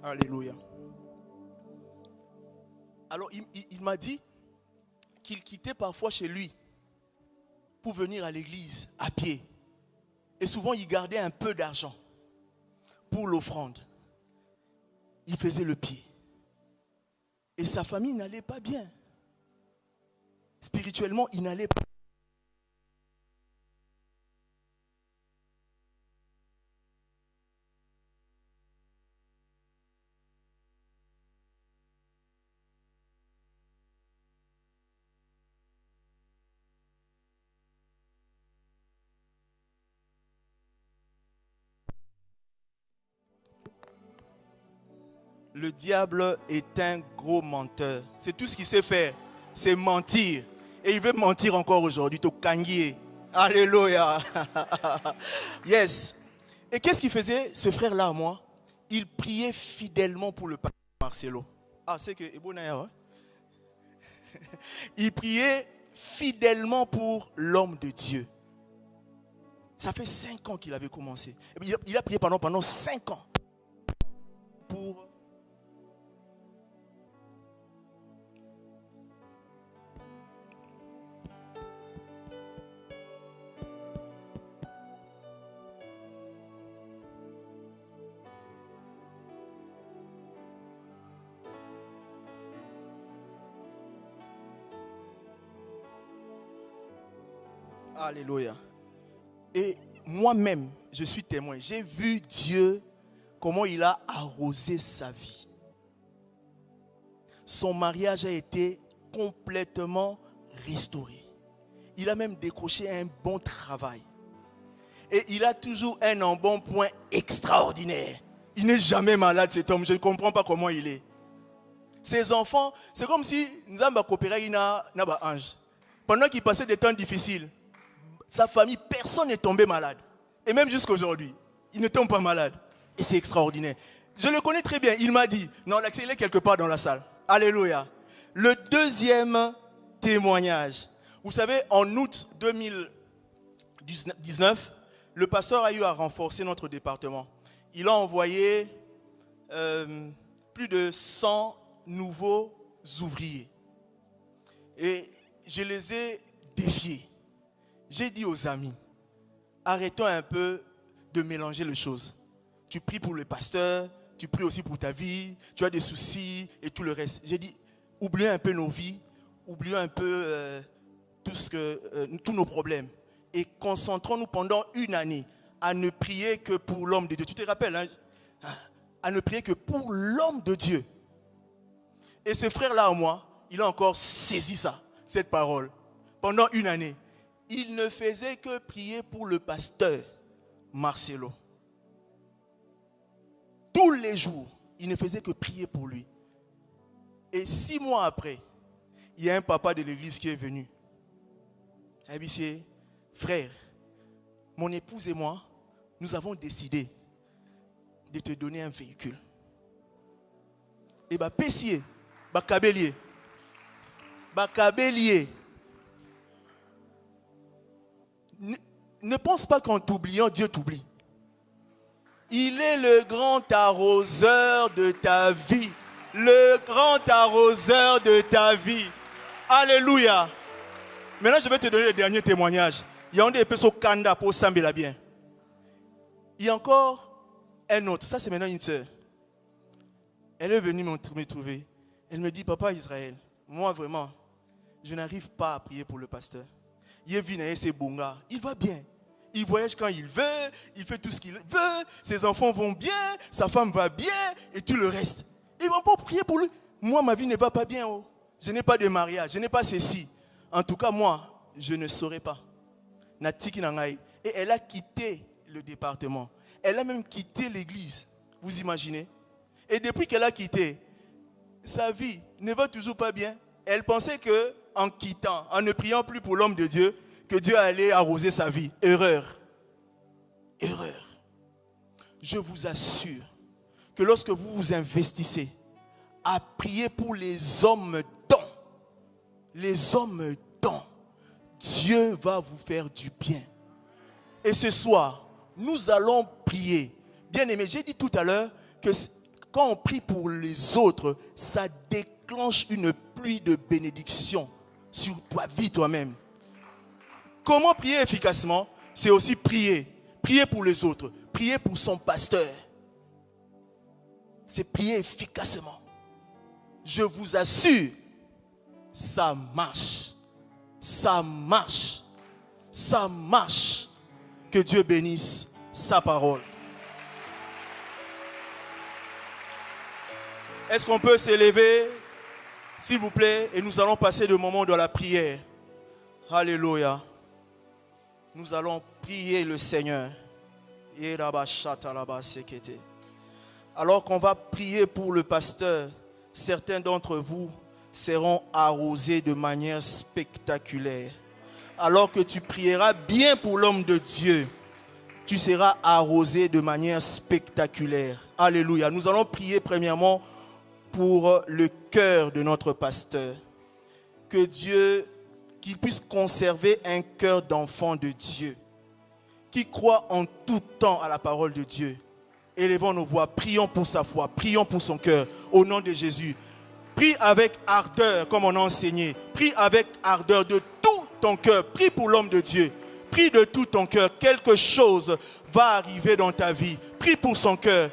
A: Alléluia. Alors, il m'a dit qu'il quittait parfois chez lui pour venir à l'église à pied. Et souvent, il gardait un peu d'argent pour l'offrande. Il faisait le pied. Et sa famille n'allait pas bien. Spirituellement, il n'allait pas. Le diable est un gros menteur. C'est tout ce qu'il sait faire. C'est mentir. Et il veut mentir encore aujourd'hui. Te kangier. Alléluia. Yes. Et qu'est-ce qu'il faisait, ce frère-là, moi? Il priait fidèlement pour le pasteur Marcelo. Ah, c'est que... Il priait fidèlement pour l'homme de Dieu. Ça fait 5 ans qu'il avait commencé. Il a prié pendant 5 ans. Pour... Alléluia. Et moi-même, je suis témoin. J'ai vu Dieu, comment il a arrosé sa vie. Son mariage a été complètement restauré. Il a même décroché un bon travail. Et il a toujours un embonpoint extraordinaire. Il n'est jamais malade, cet homme. Je ne comprends pas comment il est. Ses enfants, c'est comme si Nzamba coopérait n'a pas ange. Pendant qu'il passait des temps difficiles, sa famille, personne n'est tombé malade. Et même jusqu'à aujourd'hui, il ne tombe pas malade. Et c'est extraordinaire. Je le connais très bien. Il m'a dit, non, il est quelque part dans la salle. Alléluia. Le deuxième témoignage. Vous savez, en août 2019, le pasteur a eu à renforcer notre département. Il a envoyé plus de 100 nouveaux ouvriers. Et je les ai défiés. J'ai dit aux amis, arrêtons un peu de mélanger les choses. Tu pries pour le pasteur, tu pries aussi pour ta vie, tu as des soucis et tout le reste. J'ai dit, oublions un peu nos vies, oublions un peu tous nos problèmes et concentrons-nous pendant 1 année à ne prier que pour l'homme de Dieu. Tu te rappelles, hein? À ne prier que pour l'homme de Dieu. Et ce frère-là, moi, il a encore saisi ça, cette parole, pendant 1 année. Il ne faisait que prier pour le pasteur Marcelo. Tous les jours, il ne faisait que prier pour lui. Et 6 mois après, il y a un papa de l'église qui est venu. Il dit, c'est frère, mon épouse et moi, nous avons décidé de te donner un véhicule. et pessier, cabelier. Cabelier. Ne pense pas qu'en t'oubliant, Dieu t'oublie. Il est le grand arroseur de ta vie. Le grand arroseur de ta vie. Alléluia. Maintenant, je vais te donner le dernier témoignage. Il y a un des personnes kanda pour Sambela bien. Il y a encore un autre. Ça, c'est maintenant une sœur. Elle est venue me trouver. Elle me dit, papa Israël, moi vraiment, je n'arrive pas à prier pour le pasteur. Il est venu à ses bongas. Il va bien. Il voyage quand il veut. Il fait tout ce qu'il veut. Ses enfants vont bien. Sa femme va bien. Et tout le reste. Ils vont pas prier pour lui. Moi, ma vie ne va pas bien. Oh. Je n'ai pas de mariage. Je n'ai pas ceci. En tout cas, moi, je ne saurais pas. Et elle a quitté le département. Elle a même quitté l'église. Vous imaginez? Et depuis qu'elle a quitté, sa vie ne va toujours pas bien. Elle pensait qu'en quittant, en ne priant plus pour l'homme de Dieu, que Dieu allait arroser sa vie. Erreur. Erreur. Je vous assure que lorsque vous vous investissez à prier pour les hommes dons, Dieu va vous faire du bien. Et ce soir, nous allons prier. Bien aimé, j'ai dit tout à l'heure que quand on prie pour les autres, ça déclenche une pluie de bénédiction sur ta vie toi-même. Comment prier efficacement? C'est aussi prier. Prier pour les autres. Prier pour son pasteur. C'est prier efficacement. Je vous assure, ça marche. Ça marche. Ça marche. Que Dieu bénisse sa parole. Est-ce qu'on peut s'élever, s'il vous plaît, et nous allons passer le moment de la prière. Alléluia. Nous allons prier le Seigneur. Alors qu'on va prier pour le pasteur, certains d'entre vous seront arrosés de manière spectaculaire. Alors que tu prieras bien pour l'homme de Dieu, tu seras arrosé de manière spectaculaire. Alléluia. Nous allons prier premièrement pour le cœur de notre pasteur. Que Dieu, qu'il puisse conserver un cœur d'enfant de Dieu, qui croit en tout temps à la parole de Dieu. Élevons nos voix, prions pour sa foi, prions pour son cœur, au nom de Jésus. Prie avec ardeur, comme on a enseigné. Prie avec ardeur de tout ton cœur. Prie pour l'homme de Dieu. Prie de tout ton cœur. Quelque chose va arriver dans ta vie. Prie pour son cœur.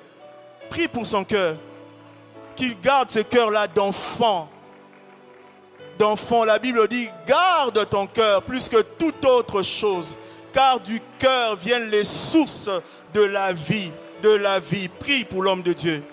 A: Prie pour son cœur. Qu'il garde ce cœur-là d'enfant. D'enfant, la Bible dit, garde ton cœur plus que toute autre chose. Car du cœur viennent les sources de la vie. De la vie. Prie pour l'homme de Dieu.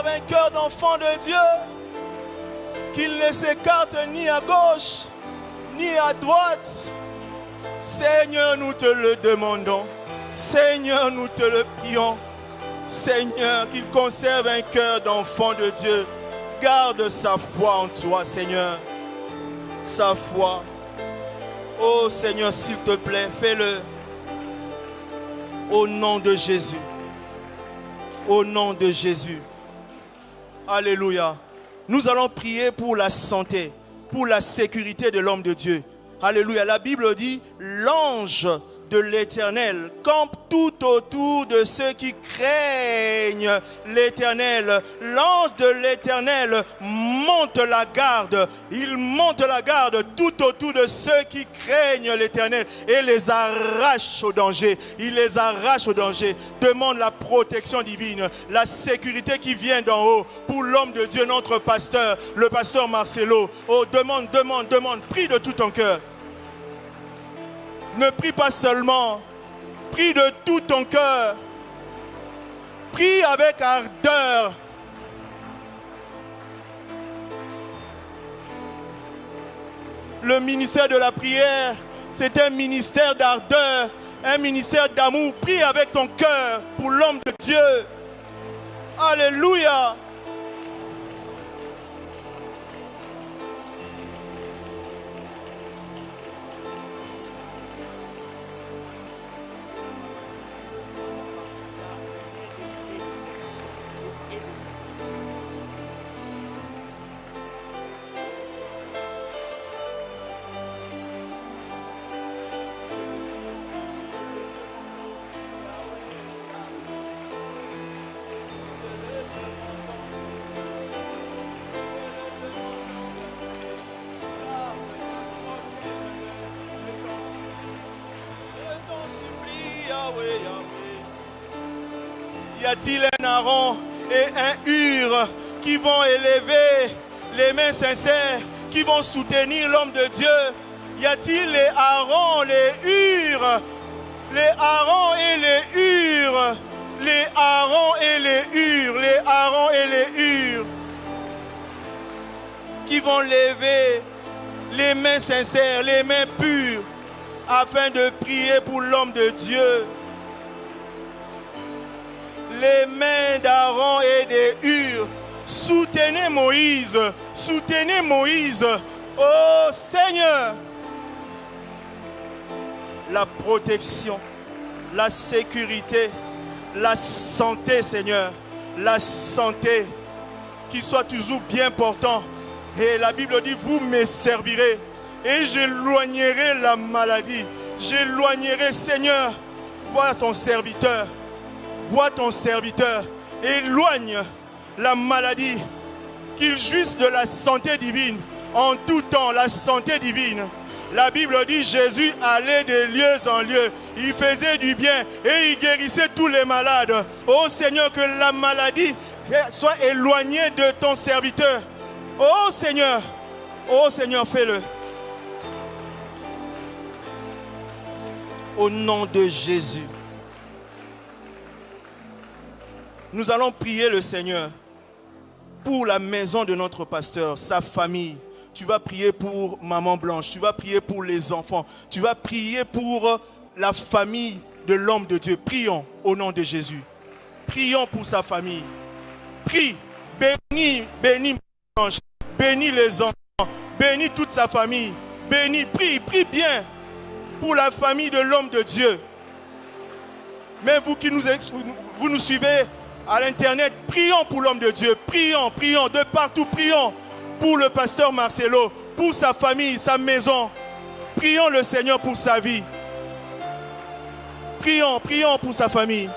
A: conserve un cœur d'enfant de Dieu, qu'il ne s'écarte ni à gauche, ni à droite. Seigneur, nous te le demandons. Seigneur, nous te le prions. Seigneur, qu'il conserve un cœur d'enfant de Dieu. Garde sa foi en toi, Seigneur. Sa foi. Oh Seigneur, s'il te plaît, fais-le. Au nom de Jésus. Au nom de Jésus. Alléluia. Nous allons prier pour la santé, pour la sécurité de l'homme de Dieu. Alléluia. La Bible dit, l'ange de l'Éternel campe tout autour de ceux qui craignent l'Éternel. L'ange de l'Éternel monte la garde. Il monte la garde tout autour de ceux qui craignent l'Éternel et les arrache au danger. Il les arrache au danger. Demande la protection divine, la sécurité qui vient d'en haut pour l'homme de Dieu, notre pasteur, le pasteur Marcelo. Oh, demande, prie de tout ton cœur. Ne prie pas seulement, prie de tout ton cœur. Prie avec ardeur. Le ministère de la prière, c'est un ministère d'ardeur, un ministère d'amour. Prie avec ton cœur pour l'homme de Dieu. Alléluia. Y a-t-il un Aaron et un Hur qui vont élever les mains sincères, qui vont soutenir l'homme de Dieu? Y a-t-il les Aaron, les Hur, les Aaron et les Hur, les Aaron et les Hur, les Aaron et les Hur qui vont lever les mains sincères, les mains pures, afin de prier pour l'homme de Dieu? Les mains d'Aaron et des Hur. Soutenez Moïse. Soutenez Moïse. Oh Seigneur. La protection, la sécurité, la santé, Seigneur. La santé. Qui soit toujours bien portant. Et la Bible dit, vous me servirez. Et j'éloignerai la maladie. J'éloignerai, Seigneur. Vois ton serviteur. Vois ton serviteur, éloigne la maladie, qu'il jouisse de la santé divine, en tout temps, la santé divine. La Bible dit, Jésus allait de lieu en lieu, il faisait du bien et il guérissait tous les malades. Oh Seigneur, que la maladie soit éloignée de ton serviteur. Oh Seigneur, fais-le. Au nom de Jésus. Nous allons prier le Seigneur pour la maison de notre pasteur, sa famille. Tu vas prier pour Maman Blanche, tu vas prier pour les enfants, tu vas prier pour la famille de l'homme de Dieu. Prions au nom de Jésus. Prions pour sa famille. Prie, bénis Maman Blanche, bénis les enfants, bénis toute sa famille. Bénis, prie bien pour la famille de l'homme de Dieu. Mais vous qui nous suivez à l'internet, prions pour l'homme de Dieu, prions de partout, prions pour le pasteur Marcelo, pour sa famille, sa maison. Prions le Seigneur pour sa vie. Prions pour sa famille.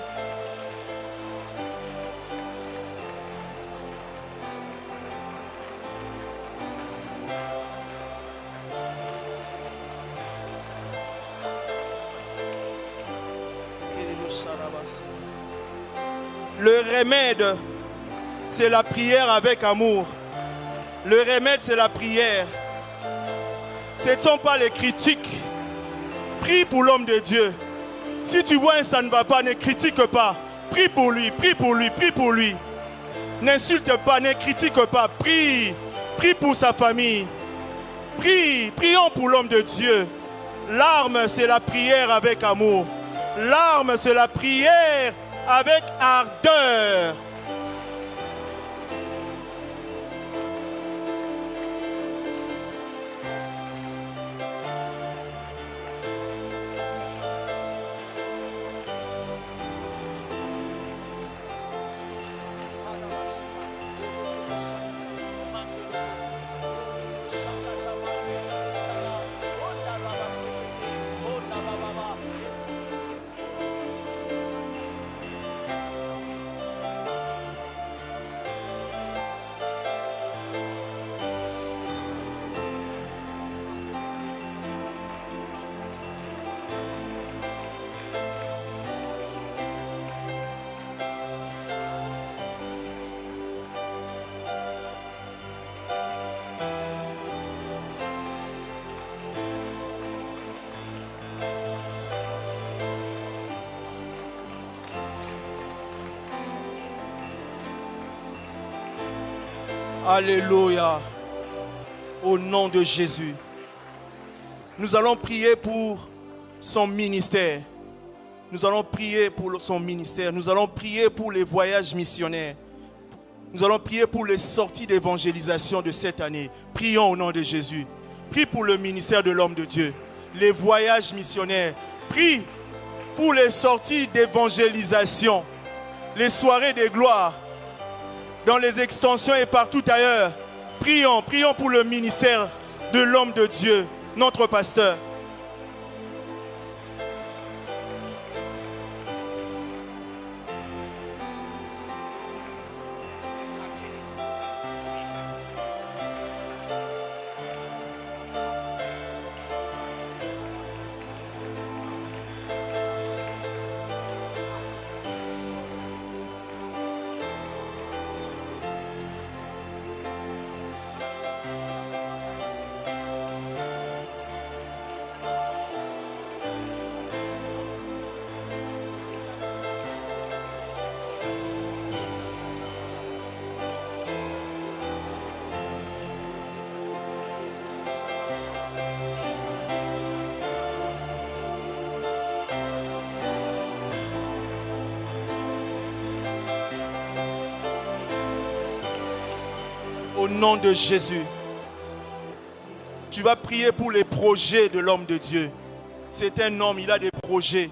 A: Le remède, c'est la prière avec amour. Le remède, c'est la prière. Ce ne sont pas les critiques. Prie pour l'homme de Dieu. Si tu vois ça ne va pas, ne critique pas. Prie pour lui, prie pour lui, prie pour lui. N'insulte pas, ne critique pas. Prie. Prie pour sa famille. Prie. Prions pour l'homme de Dieu. L'arme, c'est la prière avec amour. L'arme, c'est la prière avec ardeur. Alléluia. Au nom de Jésus. Nous allons prier pour son ministère. Nous allons prier pour son ministère. Nous allons prier pour les voyages missionnaires. Nous allons prier pour les sorties d'évangélisation de cette année. Prions au nom de Jésus. Prie pour le ministère de l'homme de Dieu. Les voyages missionnaires. Prie pour les sorties d'évangélisation. Les soirées de gloire. Dans les extensions et partout ailleurs. Prions pour le ministère de l'homme de Dieu, notre pasteur. Au nom de Jésus, tu vas prier pour les projets de l'homme de Dieu. C'est un homme, il a des projets.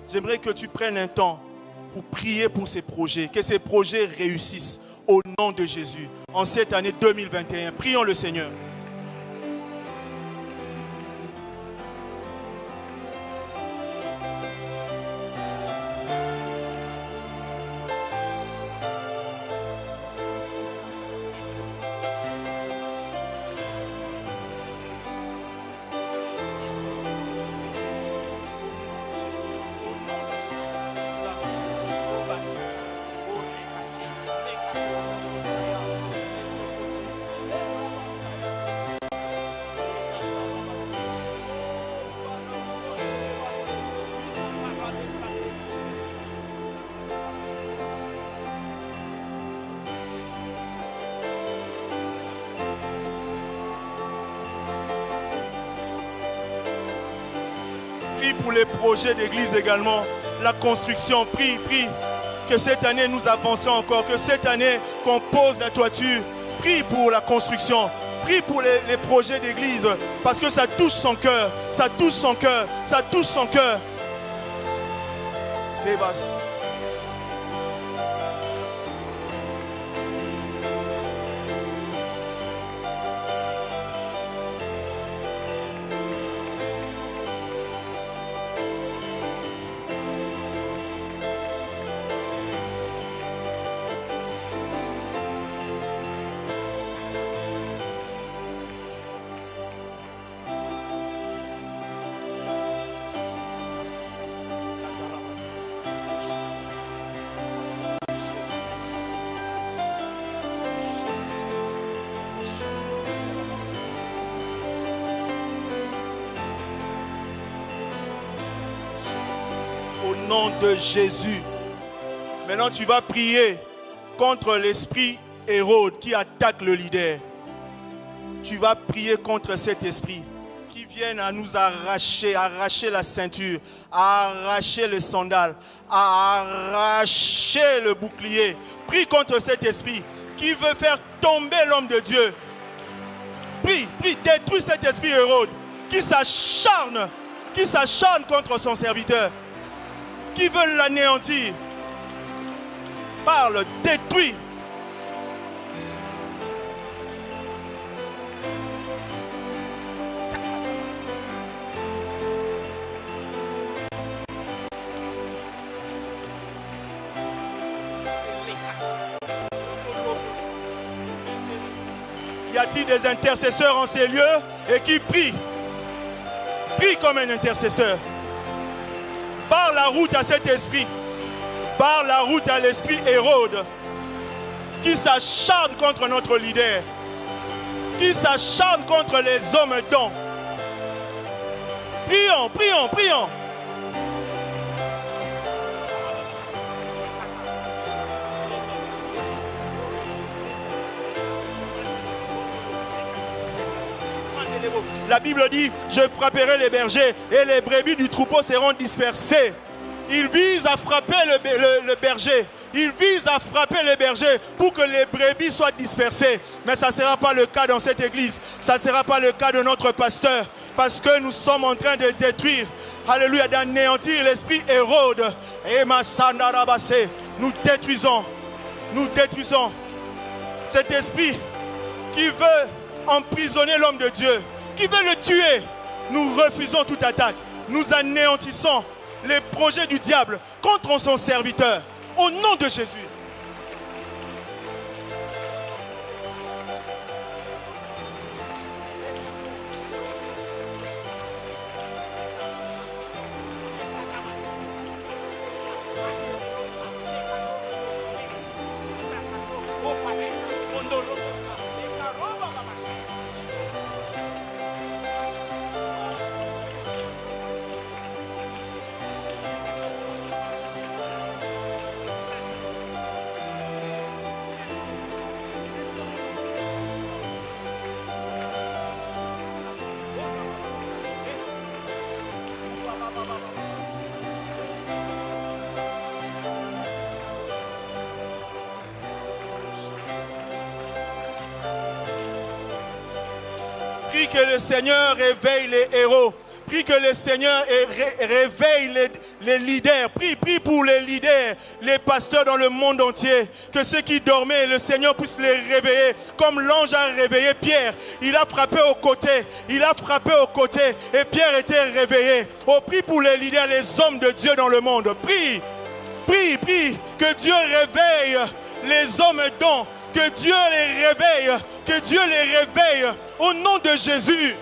A: J'aimerais que tu prennes un temps pour prier pour ces projets, que ces projets réussissent au nom de Jésus. En cette année 2021, prions le Seigneur. Prie pour les projets d'église également, la construction, prie, que cette année nous avancions encore, que cette année qu'on pose la toiture, prie pour la construction, prie pour les projets d'église, parce que ça touche son cœur, ça touche son cœur, ça touche son cœur. Au nom de Jésus. Maintenant, tu vas prier contre l'esprit Hérode qui attaque le leader. Tu vas prier contre cet esprit qui vient à nous arracher la ceinture, arracher les sandales, arracher le bouclier. Prie contre cet esprit qui veut faire tomber l'homme de Dieu. Prie, détruis cet esprit Hérode qui s'acharne contre son serviteur, qui veut l'anéantir. Parle, détruis. Y a-t-il des intercesseurs en ces lieux et qui prient? Prie comme un intercesseur. Barre la route à cet esprit. Barre la route à l'esprit Hérode qui s'acharne contre notre leader, qui s'acharne contre les hommes dons. Prions. La Bible dit, je frapperai les bergers et les brebis du troupeau seront dispersées. Il vise à frapper le berger. Il vise à frapper les bergers pour que les brebis soient dispersées. Mais ça ne sera pas le cas dans cette église. Ça ne sera pas le cas de notre pasteur. Parce que nous sommes en train de détruire, alléluia, d'anéantir l'esprit Hérode. Et nous détruisons cet esprit qui veut emprisonner l'homme de Dieu, qui veut le tuer. Nous refusons toute attaque. Nous anéantissons les projets du diable contre son serviteur. Au nom de Jésus. Prie que le Seigneur réveille les héros. Prie que le Seigneur réveille les leaders. Prie pour les leaders, les pasteurs dans le monde entier. Que ceux qui dormaient, le Seigneur puisse les réveiller. Comme l'ange a réveillé Pierre. Il a frappé au côté. Et Pierre était réveillé. Oh, prie pour les leaders, les hommes de Dieu dans le monde. Prie. Que Dieu réveille les hommes dont. Que Dieu les réveille. Au nom de Jésus.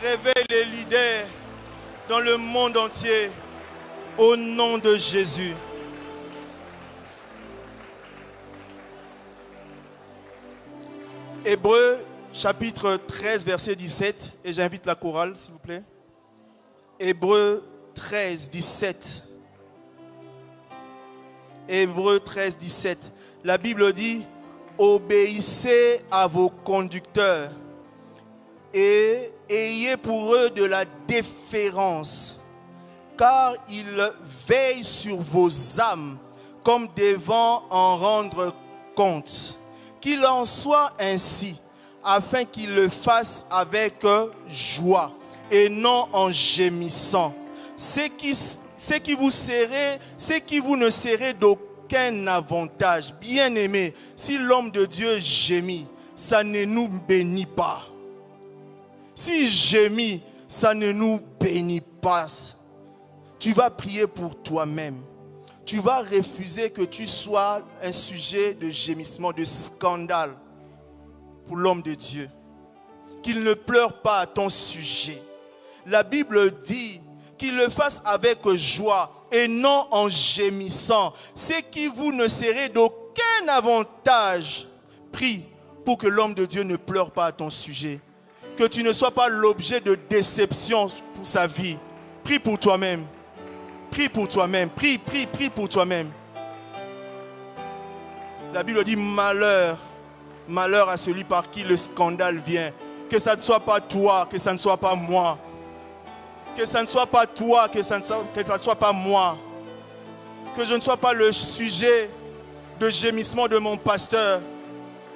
A: Réveille les leaders dans le monde entier. Au nom de Jésus. Hébreux chapitre 13 verset 17. Et j'invite la chorale s'il vous plaît. Hébreux 13 17. Hébreux 13 17. La Bible dit: obéissez à vos conducteurs et ayez pour eux de la déférence, car ils veillent sur vos âmes comme devant en rendre compte. Qu'il en soit ainsi, afin qu'ils le fassent avec joie et non en gémissant. C'est qui vous ne serez d'aucun avantage. Bien-aimés, si l'homme de Dieu gémit, ça ne nous bénit pas. Si gémit, ça ne nous bénit pas. Tu vas prier pour toi-même. Tu vas refuser que tu sois un sujet de gémissement, de scandale pour l'homme de Dieu. Qu'il ne pleure pas à ton sujet. La Bible dit qu'il le fasse avec joie et non en gémissant. C'est qui vous ne serez d'aucun avantage. Prie pour que l'homme de Dieu ne pleure pas à ton sujet. Que tu ne sois pas l'objet de déception pour sa vie. Prie pour toi-même. Prie pour toi-même. Prie pour toi-même. La Bible dit malheur. Malheur à celui par qui le scandale vient. Que ça ne soit pas toi, que ça ne soit pas moi. Que ça ne soit pas toi, que ça ne soit pas moi. Que je ne sois pas le sujet de gémissement de mon pasteur.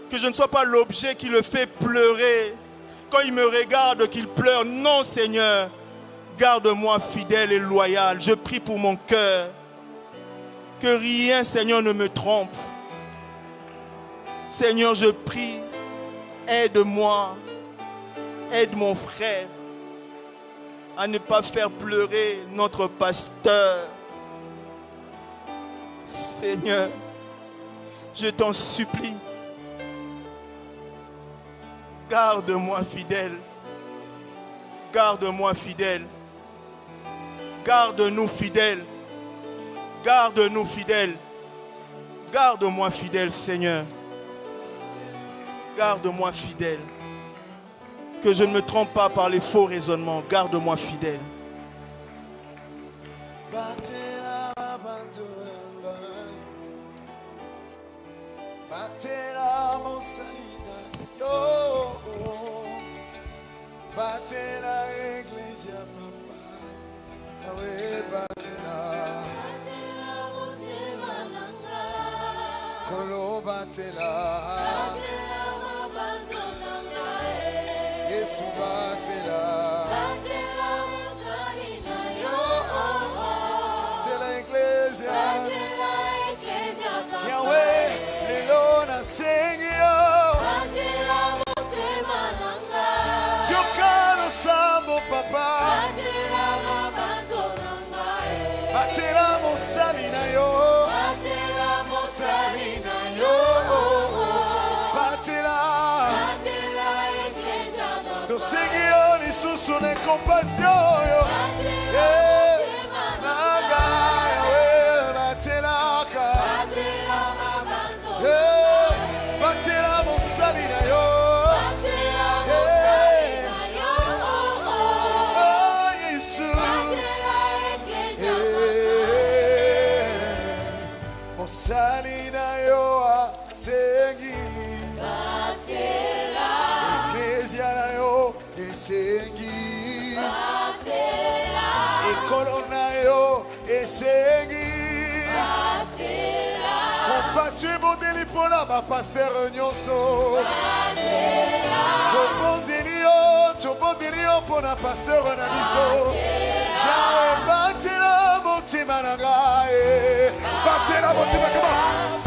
A: Que je ne sois pas l'objet qui le fait pleurer. Quand il me regarde, qu'il pleure. Non, Seigneur. Garde-moi fidèle et loyal. Je prie pour mon cœur. Que rien, Seigneur, ne me trompe. Seigneur, je prie. Aide-moi. Aide mon frère à ne pas faire pleurer notre pasteur. Seigneur, je t'en supplie. Garde-moi fidèle. Garde-moi fidèle. Garde-nous fidèles. Garde-nous fidèles. Garde-moi fidèle, Seigneur. Garde-moi fidèle. Que je ne me trompe pas par les faux raisonnements. Garde-moi fidèle.
B: Yesu batela tela iglesia Yahweh lelo na sengio Yokano sambo papa batela mosali na yo Seguion e susune compassion yo naga we batelaka batela mosali na yo oh Yesu mosali na yo asengi Esengi Ekolona yo Esengi Compassion et bondeli pour la ma pasteur nyonso Tobondeli yo pour la pasteur na biso Jawe batela motima na ngai Batela motima, come on